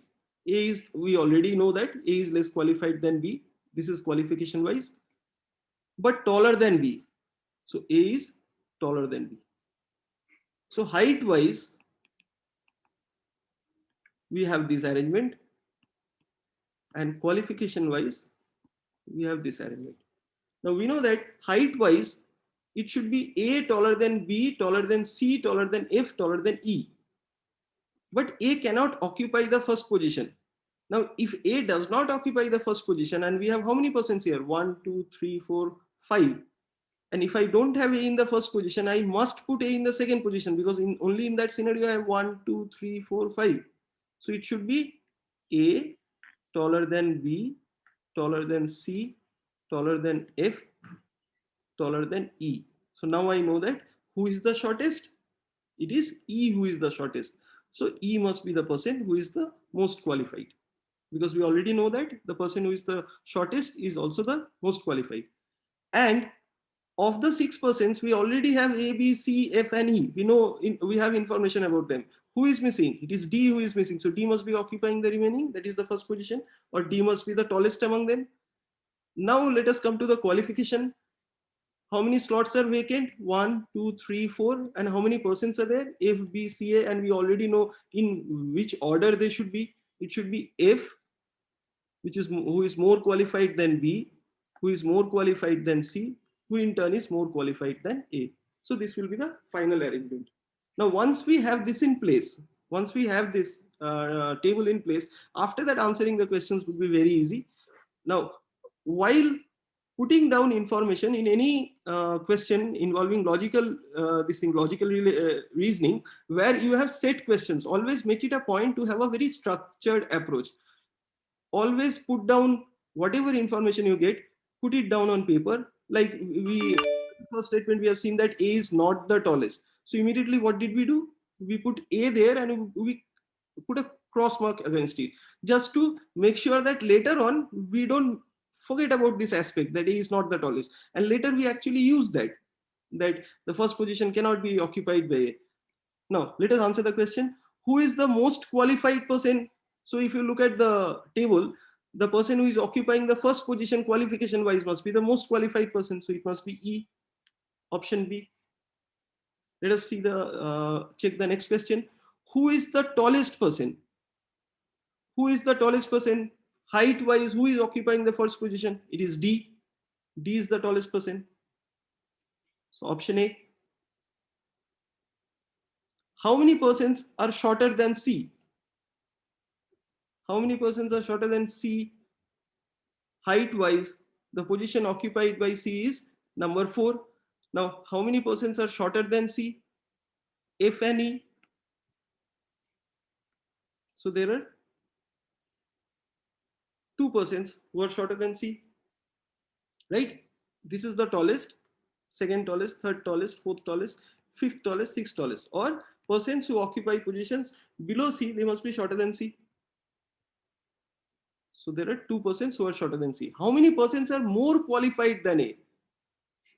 A is, we already know that A is less qualified than B. This is qualification wise, but taller than B. So A is taller than B. So height wise, we have this arrangement, and qualification wise, we have this arrangement. Now we know that height wise, it should be A taller than B, taller than C, taller than F, taller than E. But A cannot occupy the first position. Now, if A does not occupy the first position, and we have how many persons here? 1, 2, 3, 4, 5. And if I don't have A in the first position, I must put A in the second position, because only in that scenario I have 1, 2, 3, 4, 5. So it should be A taller than B, taller than C, taller than F, taller than E. So now I know that who is the shortest? It is E who is the shortest. So E must be the person who is the most qualified, because we already know that the person who is the shortest is also the most qualified. And of the 6 persons, we already have A, B, C, F, and E. We know, we have information about them. Who is missing? It is D who is missing. So D must be occupying the remaining, that is the first position, or D must be the tallest among them. Now let us come to the qualification. How many slots are vacant? 1, 2, 3, 4. And how many persons are there? F, B, C, A. And we already know in which order they should be. It should be F, who is more qualified than B, who is more qualified than C, who in turn is more qualified than A. So this will be the final arrangement. Now, once we have this in place, once we have this table in place, after that answering the questions would be very easy. Now, while putting down information in any question involving logical reasoning, where you have set questions, always make it a point to have a very structured approach. Always put down whatever information you get, put it down on paper. Like first statement, we have seen that A is not the tallest. So immediately what did we do? We put A there and we put a cross mark against it, just to make sure that later on we don't forget about this aspect, that A is not the tallest. And later we actually use that the first position cannot be occupied by A. Now let us answer the question, who is the most qualified person? So if you look at the table, the person who is occupying the first position qualification wise must be the most qualified person. So it must be E, option B. Let us see check the next question. Who is the tallest person? Who is the tallest person? Height wise, who is occupying the first position? It is D. D is the tallest person. So option A. How many persons are shorter than C? How many persons are shorter than C? Height wise, the position occupied by C is number 4. Now, how many persons are shorter than C? F and E. So there are 2 persons who are shorter than C, right? This is the tallest, second tallest, third tallest, fourth tallest, fifth tallest, sixth tallest, or persons who occupy positions below C, they must be shorter than C. So there are 2 persons who are shorter than C. How many persons are more qualified than A?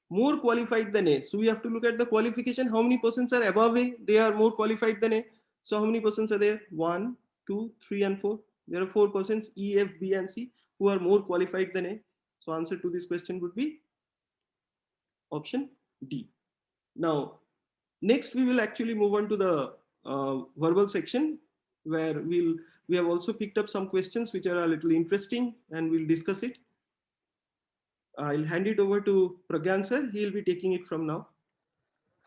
More qualified than A. So we have to look at the qualification. How many persons are above A? They are more qualified than A. So how many persons are there? 1, 2, 3, and 4. There are 4 persons, E, F, B, and C, who are more qualified than A. So answer to this question would be option D. Now, next we will actually move on to the verbal section, where we have also picked up some questions which are a little interesting, and we'll discuss it. I'll hand it over to Pragyan sir. He'll be taking it from now.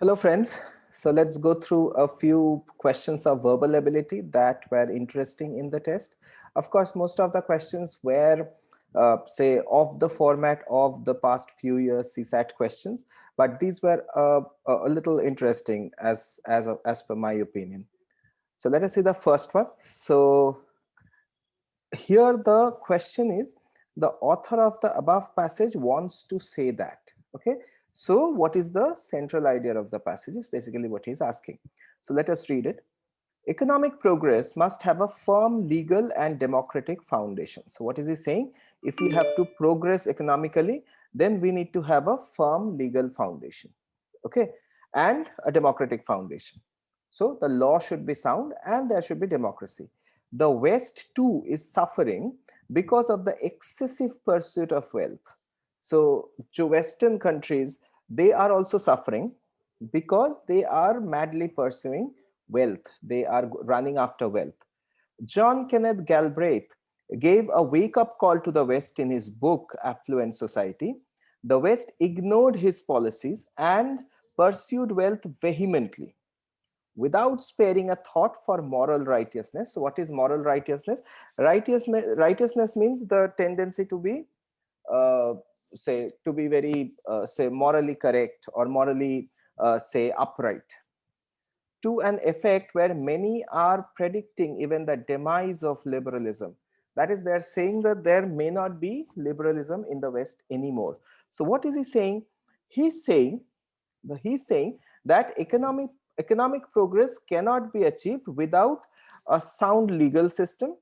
Hello friends. So let's go through a few questions of verbal ability that were interesting in the test. Of course, most of the questions were say of the format of the past few years CSAT questions, but these were a little interesting as per my opinion. So let us see the first one. So here the question is, the author of the above passage wants to say that. Okay, so what is the central idea of the passage is basically what he's asking. So let us read it. Economic progress must have a firm legal and democratic foundation. So what is he saying? If we have to progress economically, then we need to have a firm legal foundation, okay, and a democratic foundation. So the law should be sound and there should be democracy. The West too is suffering because of the excessive pursuit of wealth. So to Western countries, they are also suffering because they are madly pursuing wealth. They are running after wealth. John Kenneth Galbraith gave a wake-up call to the West in his book, Affluent Society. The West ignored his policies and pursued wealth vehemently without sparing a thought for moral righteousness. So what is moral righteousness? Righteousness means the tendency to be, uh, say, to be very, say, morally correct or morally, say, upright, to an effect where many are predicting even the demise of liberalism. That is, they're saying that there may not be liberalism in the West anymore. So what is he saying? He's saying, he's saying that economic progress cannot be achieved without a sound legal system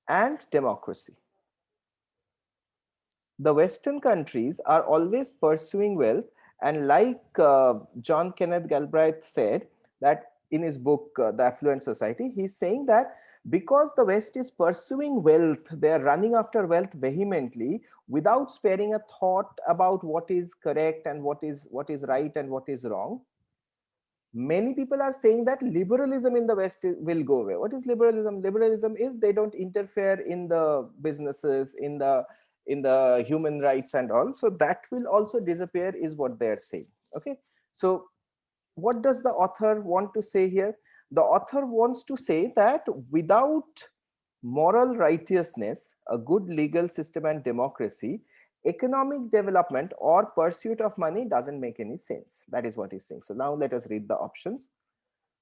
and democracy. The Western countries are always pursuing wealth, and like John Kenneth Galbraith said that in his book The Affluent Society, he's saying that because the West is pursuing wealth, they are running after wealth vehemently without sparing a thought about what is correct and what is right and what is wrong. Many people are saying that liberalism in the West will go away. What is liberalism? Liberalism is they don't interfere in the businesses, in the human rights and all, so that will also disappear is what they're saying. Okay, so what does the author want to say here? The author wants to say that without moral righteousness, a good legal system and democracy, economic development or pursuit of money doesn't make any sense. That is what he's saying. So now let us read the options.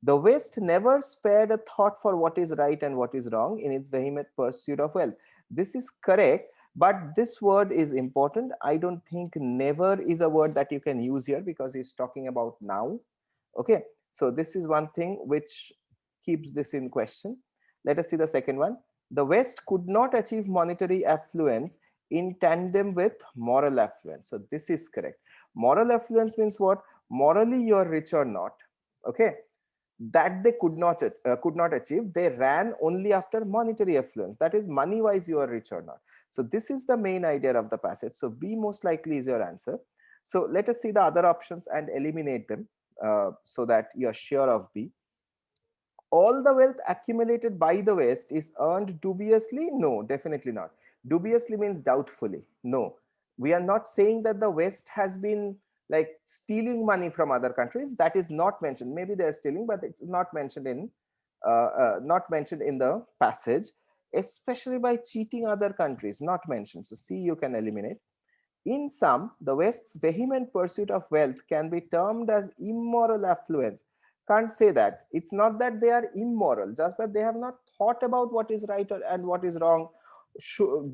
The West never spared a thought for what is right and what is wrong in its vehement pursuit of wealth. This is correct, but this word is important. I don't think never is a word that you can use here because he's talking about now. Okay, so this is one thing which keeps this in question. Let us see the second one. The West could not achieve monetary affluence in tandem with moral affluence. So this is correct. Moral affluence means what? Morally you're rich or not. Okay, that they could not achieve. They ran only after monetary affluence, that is, money wise you are rich or not. So this is the main idea of the passage. So B most likely is your answer. So let us see the other options and eliminate them, so that you're sure of B. All the wealth accumulated by the West is earned dubiously? No, definitely not. Dubiously means doubtfully. No, we are not saying that the West has been like stealing money from other countries. That is not mentioned. Maybe they're stealing, but it's not mentioned in the passage, especially by cheating other countries. Not mentioned. So C you can eliminate. In sum, the West's vehement pursuit of wealth can be termed as immoral affluence. Can't say that. It's not that they are immoral, just that they have not thought about what is right and what is wrong.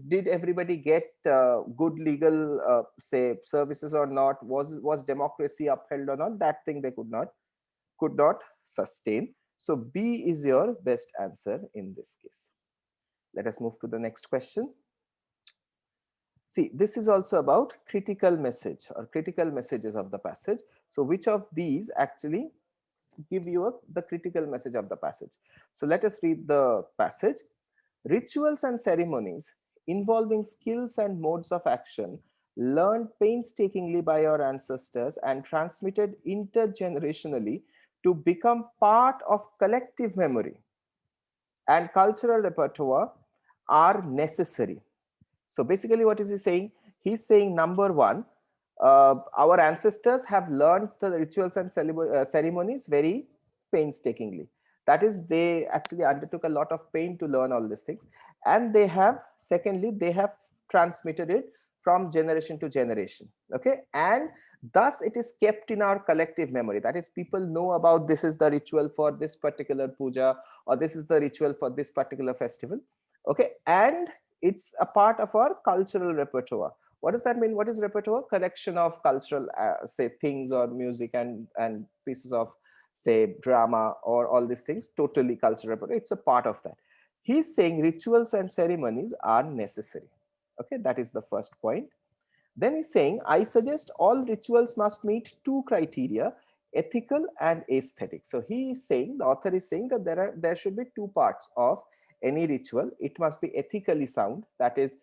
Did everybody get good legal, say, services or not? Was democracy upheld or not? That thing they could not sustain. So B is your best answer in this case. Let us move to the next question. See, this is also about critical message or critical messages of the passage. So which of these actually give you the critical message of the passage? So let us read the passage. Rituals and ceremonies involving skills and modes of action learned painstakingly by our ancestors and transmitted intergenerationally to become part of collective memory and cultural repertoire are necessary. So basically, what is he saying? He's saying, number one, our ancestors have learned the rituals and ceremonies very painstakingly. That is, they actually undertook a lot of pain to learn all these things. And they have, secondly, they have transmitted it from generation to generation. Okay. And thus it is kept in our collective memory. That is, people know about this is the ritual for this particular puja, or this is the ritual for this particular festival. Okay. And it's a part of our cultural repertoire. What does that mean? What is repertoire? Collection of cultural, say, things or music and pieces of, say, drama or all these things. Totally cultural repertoire. It's a part of that. He's saying rituals and ceremonies are necessary. Okay, that is the first point. Then he's saying, I suggest all rituals must meet two criteria: ethical and aesthetic. So he is saying, the author is saying that there should be two parts of any ritual. It must be ethically sound. That is,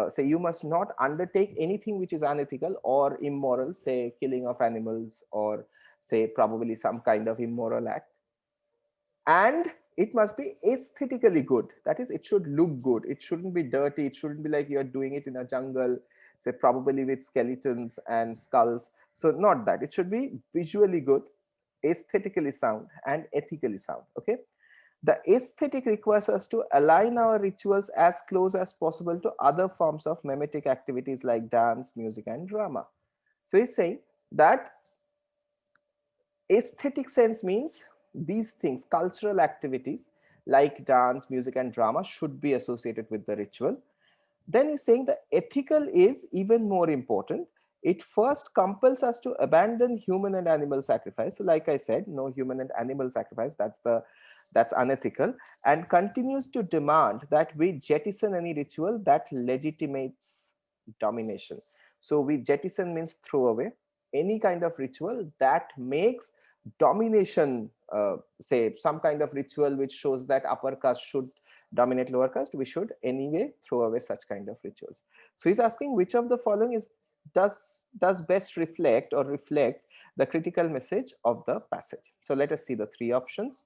say, you must not undertake anything which is unethical or immoral, say killing of animals, or say probably some kind of immoral act. And it must be aesthetically good. That is, it should look good. It shouldn't be dirty. It shouldn't be like you're doing it in a jungle, say probably with skeletons and skulls. So not that. It should be visually good, aesthetically sound, and ethically sound. Okay. The aesthetic requires us to align our rituals as close as possible to other forms of mimetic activities like dance, music, and drama. So he's saying that aesthetic sense means these things, cultural activities like dance, music, and drama should be associated with the ritual. Then he's saying the ethical is even more important. It first compels us to abandon human and animal sacrifice. So like I said, no human and animal sacrifice. That's unethical, and continues to demand that we jettison any ritual that legitimates domination. So we jettison means throw away any kind of ritual that makes domination, say some kind of ritual which shows that upper caste should dominate lower caste, we should anyway throw away such kind of rituals. So he's asking which of the following is does best reflect or reflects the critical message of the passage. So let us see the three options,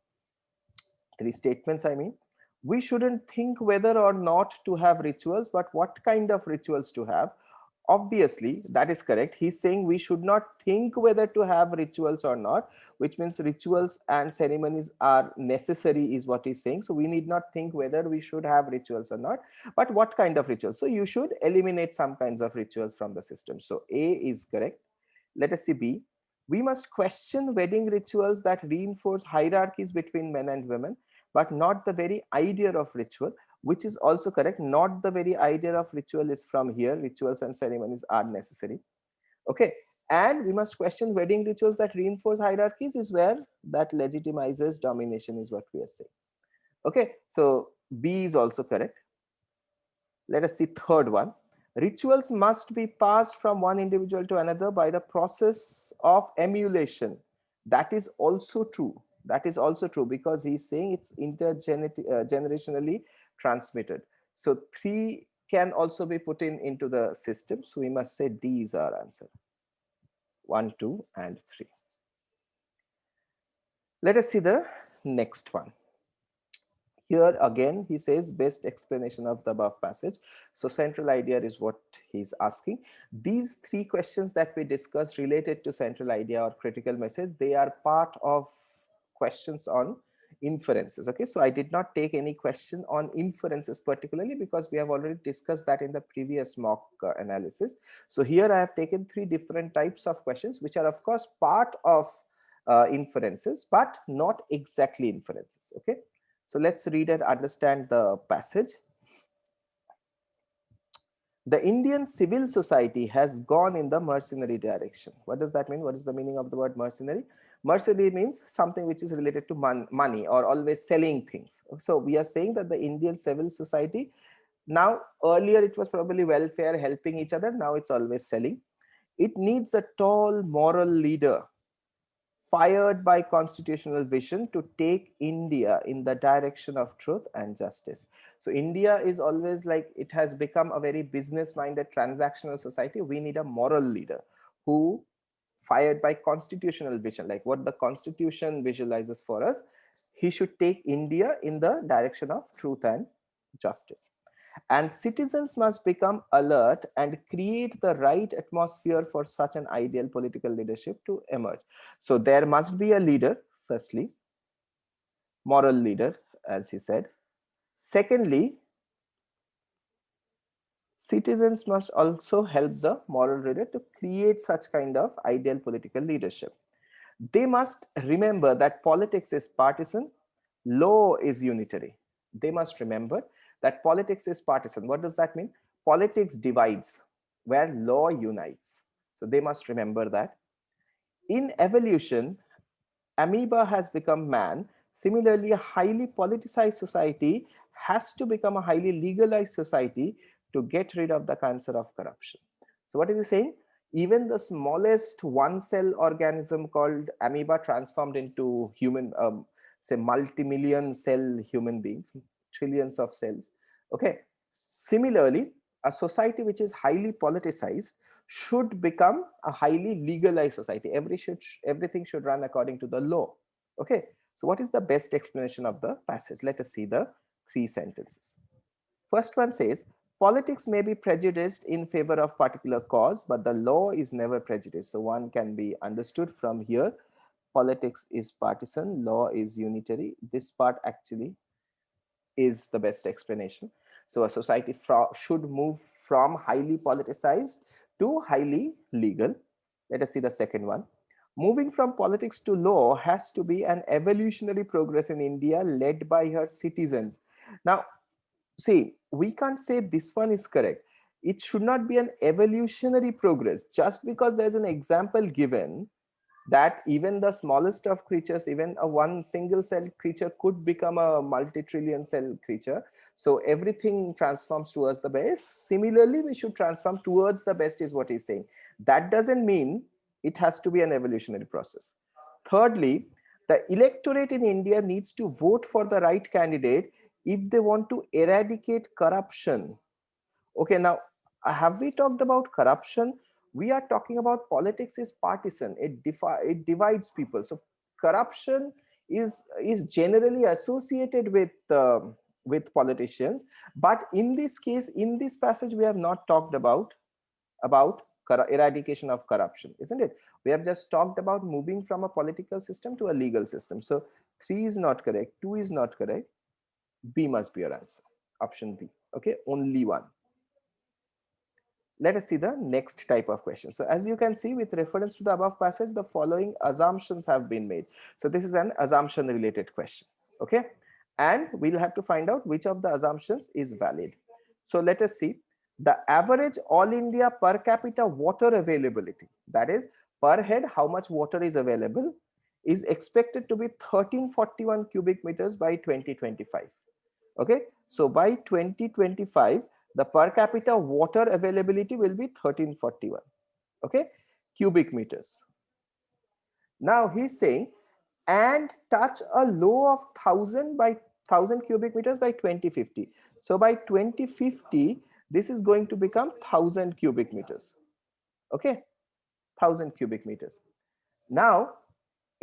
three statements, I mean. We shouldn't think whether or not to have rituals, but what kind of rituals to have. Obviously, that is correct. He's saying we should not think whether to have rituals or not, which means rituals and ceremonies are necessary, is what he's saying. So we need not think whether we should have rituals or not, but what kind of rituals. So you should eliminate some kinds of rituals from the system. So A is correct. Let us see B. We must question wedding rituals that reinforce hierarchies between men and women, but not the very idea of ritual, which is also correct. Not the very idea of ritual is from here. Rituals and ceremonies are necessary. Okay. And we must question wedding rituals that reinforce hierarchies is where that legitimizes domination is what we are saying. Okay. So B is also correct. Let us see third one. Rituals must be passed from one individual to another by the process of emulation. That is also true. That is also true because he's saying it's intergenerationally transmitted. So 3 can also be put into the system. So we must say D is our answer. 1, 2, and 3. Let us see the next one. Here again, he says best explanation of the above passage. So central idea is what he's asking. These 3 questions that we discussed related to central idea or critical message, they are part of questions on inferences. Okay, so I did not take any question on inferences particularly because we have already discussed that in the previous mock analysis. So here I have taken 3 different types of questions, which are of course part of inferences, but not exactly inferences. Okay. So let's read and understand the passage. The Indian civil society has gone in the mercenary direction. What does that mean? What is the meaning of the word mercenary? Mercenary means something which is related to money or always selling things. So we are saying that the Indian civil society, now earlier it was probably welfare, helping each other. Now it's always selling. It needs a tall moral leader fired by constitutional vision to take India in the direction of truth and justice. So India is always like, it has become a very business-minded transactional society. We need a moral leader who fired by constitutional vision, like what the constitution visualizes for us. He should take India in the direction of truth and justice. And citizens must become alert and create the right atmosphere for such an ideal political leadership to emerge. So there must be a leader, firstly, moral leader, as he said. Secondly, citizens must also help the moral leader to create such kind of ideal political leadership. They must remember that politics is partisan, law is unitary. They must remember that politics is partisan. What does that mean? Politics divides, where law unites. So they must remember that. In evolution, amoeba has become man. Similarly, a highly politicized society has to become a highly legalized society to get rid of the cancer of corruption. So what is he saying? Even the smallest one cell organism called amoeba transformed into human, say multi-million cell human beings, trillions of cells. Okay. Similarly, a society which is highly politicized should become a highly legalized society. Everything should run according to the law. Okay. So what is the best explanation of the passage? Let us see the three sentences. First one says, politics may be prejudiced in favor of particular cause, but the law is never prejudiced. So one can be understood from here. Politics is partisan, law is unitary. This part actually is the best explanation. So a society should move from highly politicized to highly legal. Let us see the second one. Moving from politics to law has to be an evolutionary progress in India led by her citizens. Now, see, we can't say this one is correct. It should not be an evolutionary progress. Just because there's an example given that even the smallest of creatures, even a one single cell creature could become a multi-trillion cell creature. So everything transforms towards the best. Similarly, we should transform towards the best is what he's saying. That doesn't mean it has to be an evolutionary process. Thirdly, the electorate in India needs to vote for the right candidate if they want to eradicate corruption. Okay, now have we talked about corruption? We are talking about politics is partisan. It divides people. So corruption is generally associated with politicians. But in this case, in this passage, we have not talked about eradication of corruption, isn't it? We have just talked about moving from a political system to a legal system. So 3 is not correct, 2 is not correct. B must be your answer. Option B. Okay, only one. Let us see the next type of question. So as you can see, with reference to the above passage, the following assumptions have been made. So this is an assumption related question. Okay. And we'll have to find out which of the assumptions is valid. So let us see the average all India per capita water availability. That is per head, how much water is available is expected to be 1341 cubic meters by 2025. Okay. So by 2025, the per capita water availability will be 1341, okay, cubic meters. Now he's saying and touch a low of 1000 cubic meters by 2050. So by 2050 this is going to become 1000 cubic meters, okay, 1000 cubic meters. Now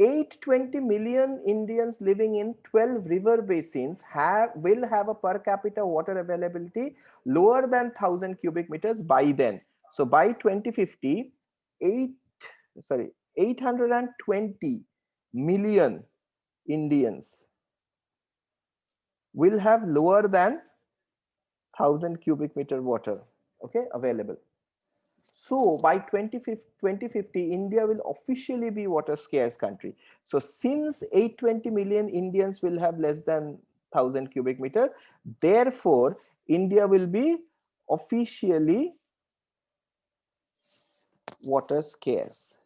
820 million Indians living in 12 river basins will have a per capita water availability lower than 1000 cubic meters by then. So by 2050, 820 million Indians will have lower than 1000 cubic meter water, okay, available. So by 2050, India will officially be water scarce country. So since 820 million Indians will have less than 1000 cubic meter, therefore India will be officially water scarce.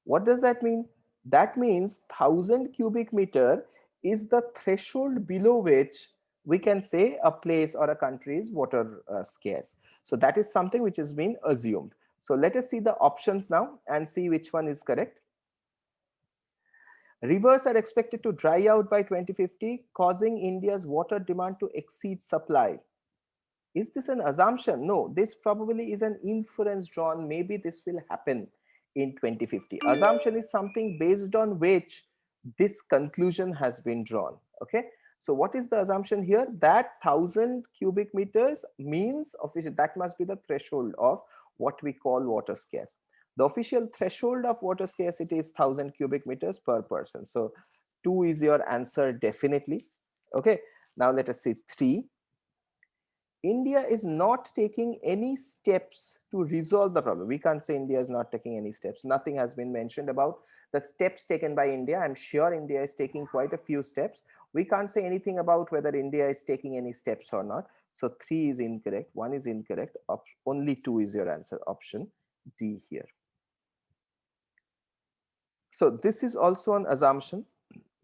What does that mean? That means 1000 cubic meter is the threshold below which we can say a place or a country is water scarce. So that is something which has been assumed. So let us see the options now and see which one is correct. Rivers are expected to dry out by 2050, causing India's water demand to exceed supply. Is this an assumption? No, this probably is an inference drawn. Maybe this will happen in 2050. Assumption is something based on which this conclusion has been drawn. Okay. So what is the assumption here? That 1000 cubic meters means official, that must be the threshold of what we call water scarce. The official threshold of water scarcity is 1000 cubic meters per person. So 2 is your answer definitely. Okay. Now let us see 3. India is not taking any steps to resolve the problem. We can't say India is not taking any steps. Nothing has been mentioned about the steps taken by India. I'm sure India is taking quite a few steps. We can't say anything about whether India is taking any steps or not. So 3 is incorrect, 1 is incorrect. Only 2 is your answer, option D here. So this is also an assumption.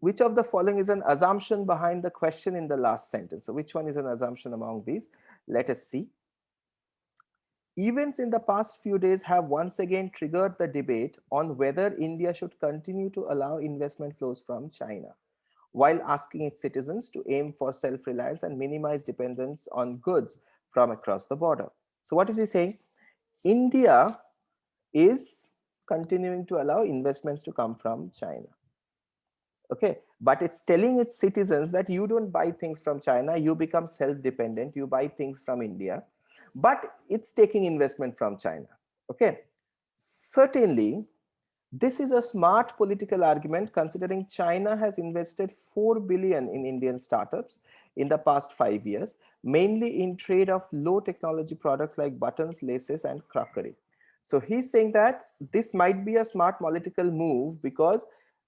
Which of the following is an assumption behind the question in the last sentence? So which one is an assumption among these? Let us see. Events in the past few days have once again triggered the debate on whether India should continue to allow investment flows from China, while asking its citizens to aim for self-reliance and minimize dependence on goods from across the border. So what is he saying? India is continuing to allow investments to come from China. Okay, but it's telling its citizens that you don't buy things from China, you become self-dependent, you buy things from India, but it's taking investment from China. Okay, certainly this is a smart political argument considering China has invested 4 billion in Indian startups in the past 5 years, mainly in trade of low technology products like buttons, laces, and crockery. So he's saying that this might be a smart political move because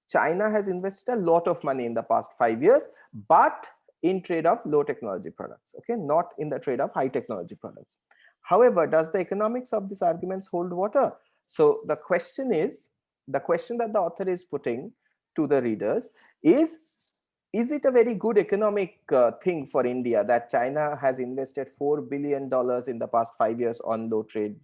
China has invested a lot of money in the past 5 years, but in trade of low technology products, okay, not in the trade of high technology products. However, does the economics of these arguments hold water? So the question that the author is putting to the readers is it a very good economic thing for India that China has invested $4 billion in the past 5 years on low trade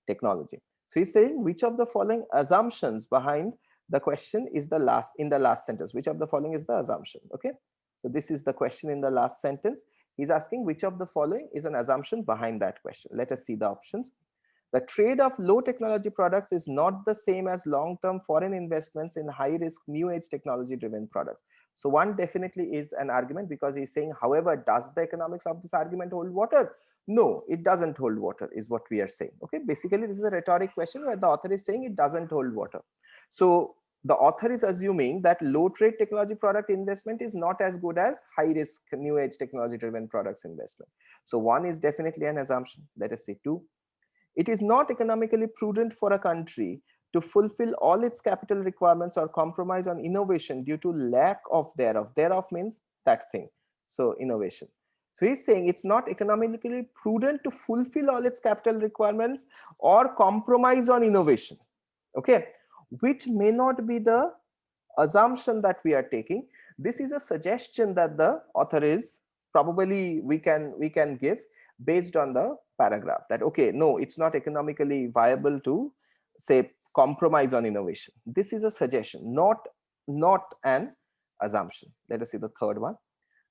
technology? So he's saying which of the following assumptions behind the question is the last in the last sentence, which of the following is the assumption? Okay, so this is the question in the last sentence. He's asking which of the following is an assumption behind that question. Let us see the options. The trade of low technology products is not the same as long-term foreign investments in high-risk new age technology-driven products. So one definitely is an argument because he's saying, however, does the economics of this argument hold water? No, it doesn't hold water is what we are saying. Okay, basically this is a rhetoric question where the author is saying it doesn't hold water. So the author is assuming that low trade technology product investment is not as good as high risk new age technology driven products investment. So one is definitely an assumption. Let us see two. It is not economically prudent for a country to fulfill all its capital requirements or compromise on innovation due to lack of thereof. Thereof means that thing. So innovation. So he's saying it's not economically prudent to fulfill all its capital requirements or compromise on innovation. Okay, which may not be the assumption that we are taking. This is a suggestion that the author is probably we can give based on the paragraph that okay, no, it's not economically viable to say compromise on innovation. This is a suggestion, not an assumption. Let us see the third one.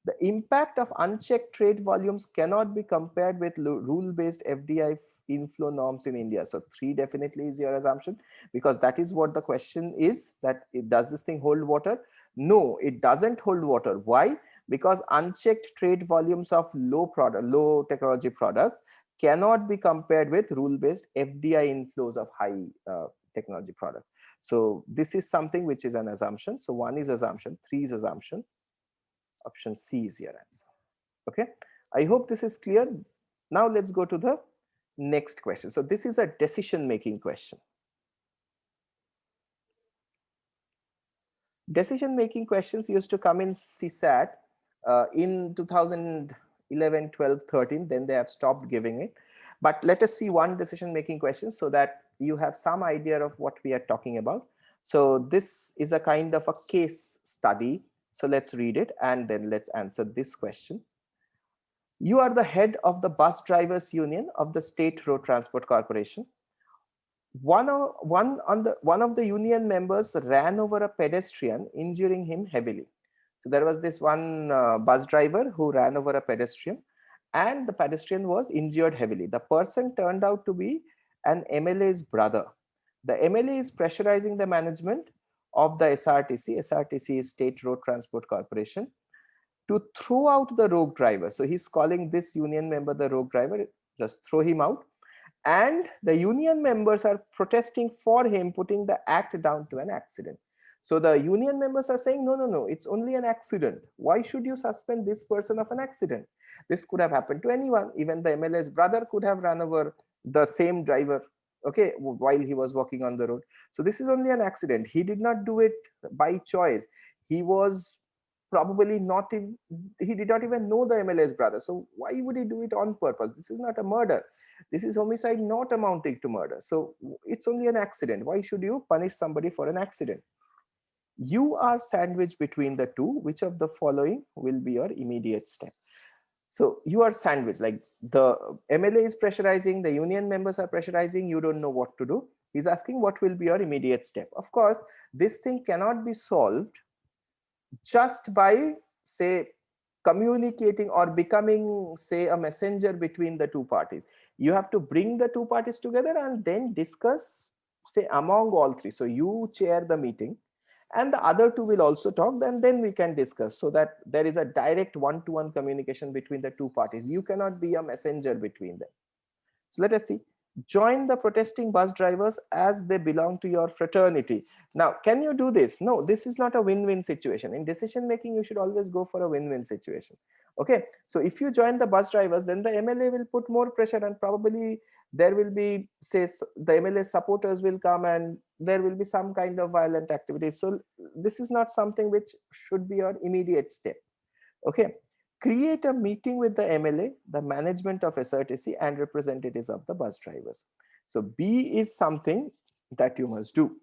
The impact of unchecked trade volumes cannot be compared with rule-based FDI inflow norms in India. So three definitely is your assumption because that is what the question is, that does this thing hold water? No, it doesn't hold water. Why? Because unchecked trade volumes of low technology products cannot be compared with rule-based FDI inflows of high technology products. So this is something which is an assumption. So one is assumption, three is assumption. Option C is your answer. Okay, I hope this is clear. Now let's go to the next question. So this is a decision making question. Decision making questions used to come in CSAT in 2011, 12, 13. Then they have stopped giving it. But let us see one decision making question so that you have some idea of what we are talking about. So this is a kind of a case study. So let's read it and then let's answer this question. You are the head of the bus drivers union of the State Road Transport Corporation. One of the union members ran over a pedestrian, injuring him heavily. So there was this one bus driver who ran over a pedestrian and the pedestrian was injured heavily. The person turned out to be an MLA's brother. The MLA is pressurizing the management of the SRTC. SRTC is State Road Transport Corporation, to throw out the rogue driver. So he's calling this union member the rogue driver, just throw him out. And the union members are protesting for him, putting the act down to an accident. So the union members are saying, no, no, no, it's only an accident. Why should you suspend this person of an accident? This could have happened to anyone. Even the MLA's brother could have run over the same driver, okay, while he was walking on the road. So this is only an accident. He did not do it by choice. He was probably not even, he did not even know the MLA's brother. So why would he do it on purpose? This is not a murder. This is homicide not amounting to murder. So it's only an accident. Why should you punish somebody for an accident? You are sandwiched between the two. Which of the following will be your immediate step? So you are sandwiched, like the MLA is pressurizing, the union members are pressurizing, you don't know what to do. He's asking what will be your immediate step. Of course, this thing cannot be solved just by, say, communicating or becoming, say, a messenger between the two parties. You have to bring the two parties together and then discuss say among all three. So you chair the meeting and the other two will also talk, then we can discuss, so that there is a direct one-to-one communication between the two parties. You cannot be a messenger between them. So let us see. Join the protesting bus drivers as they belong to your fraternity. Now, can you do this? No, this is not a win-win situation. In decision making, you should always go for a win-win situation. Okay, so if you join the bus drivers, then the MLA will put more pressure, and probably there will be, say, the MLA supporters will come and there will be some kind of violent activity. So this is not something which should be your immediate step. Okay, create a meeting with the MLA, the management of SRTC, and representatives of the bus drivers. So B is something that you must do.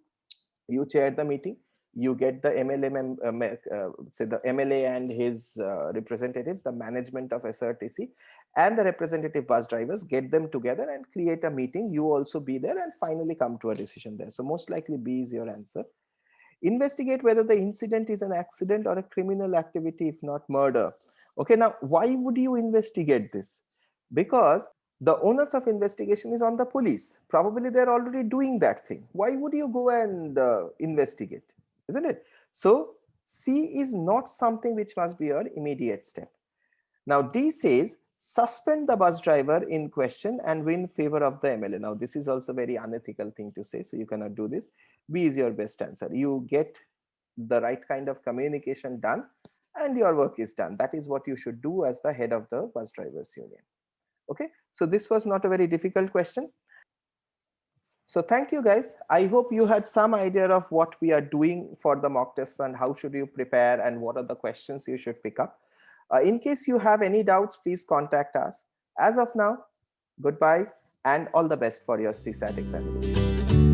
You chair the meeting, you get the MLA, say the MLA and his representatives, the management of SRTC, and the representative bus drivers, get them together and create a meeting. You also be there and finally come to a decision there. So most likely B is your answer. Investigate whether the incident is an accident or a criminal activity, if not murder. Okay, now why would you investigate this? Because the onus of investigation is on the police. Probably they're already doing that thing. Why would you go and investigate? Isn't it? So C is not something which must be your immediate step. Now D says suspend the bus driver in question and win favor of the MLA. Now this is also very unethical thing to say, so you cannot do this. B is your best answer. You get the right kind of communication done and your work is done. That is what you should do as the head of the bus drivers union. Okay, so this was not a very difficult question. So thank you guys. I hope you had some idea of what we are doing for the mock tests and how should you prepare and what are the questions you should pick up. In case you have any doubts, please contact us. As of now, goodbye and all the best for your CSAT examination.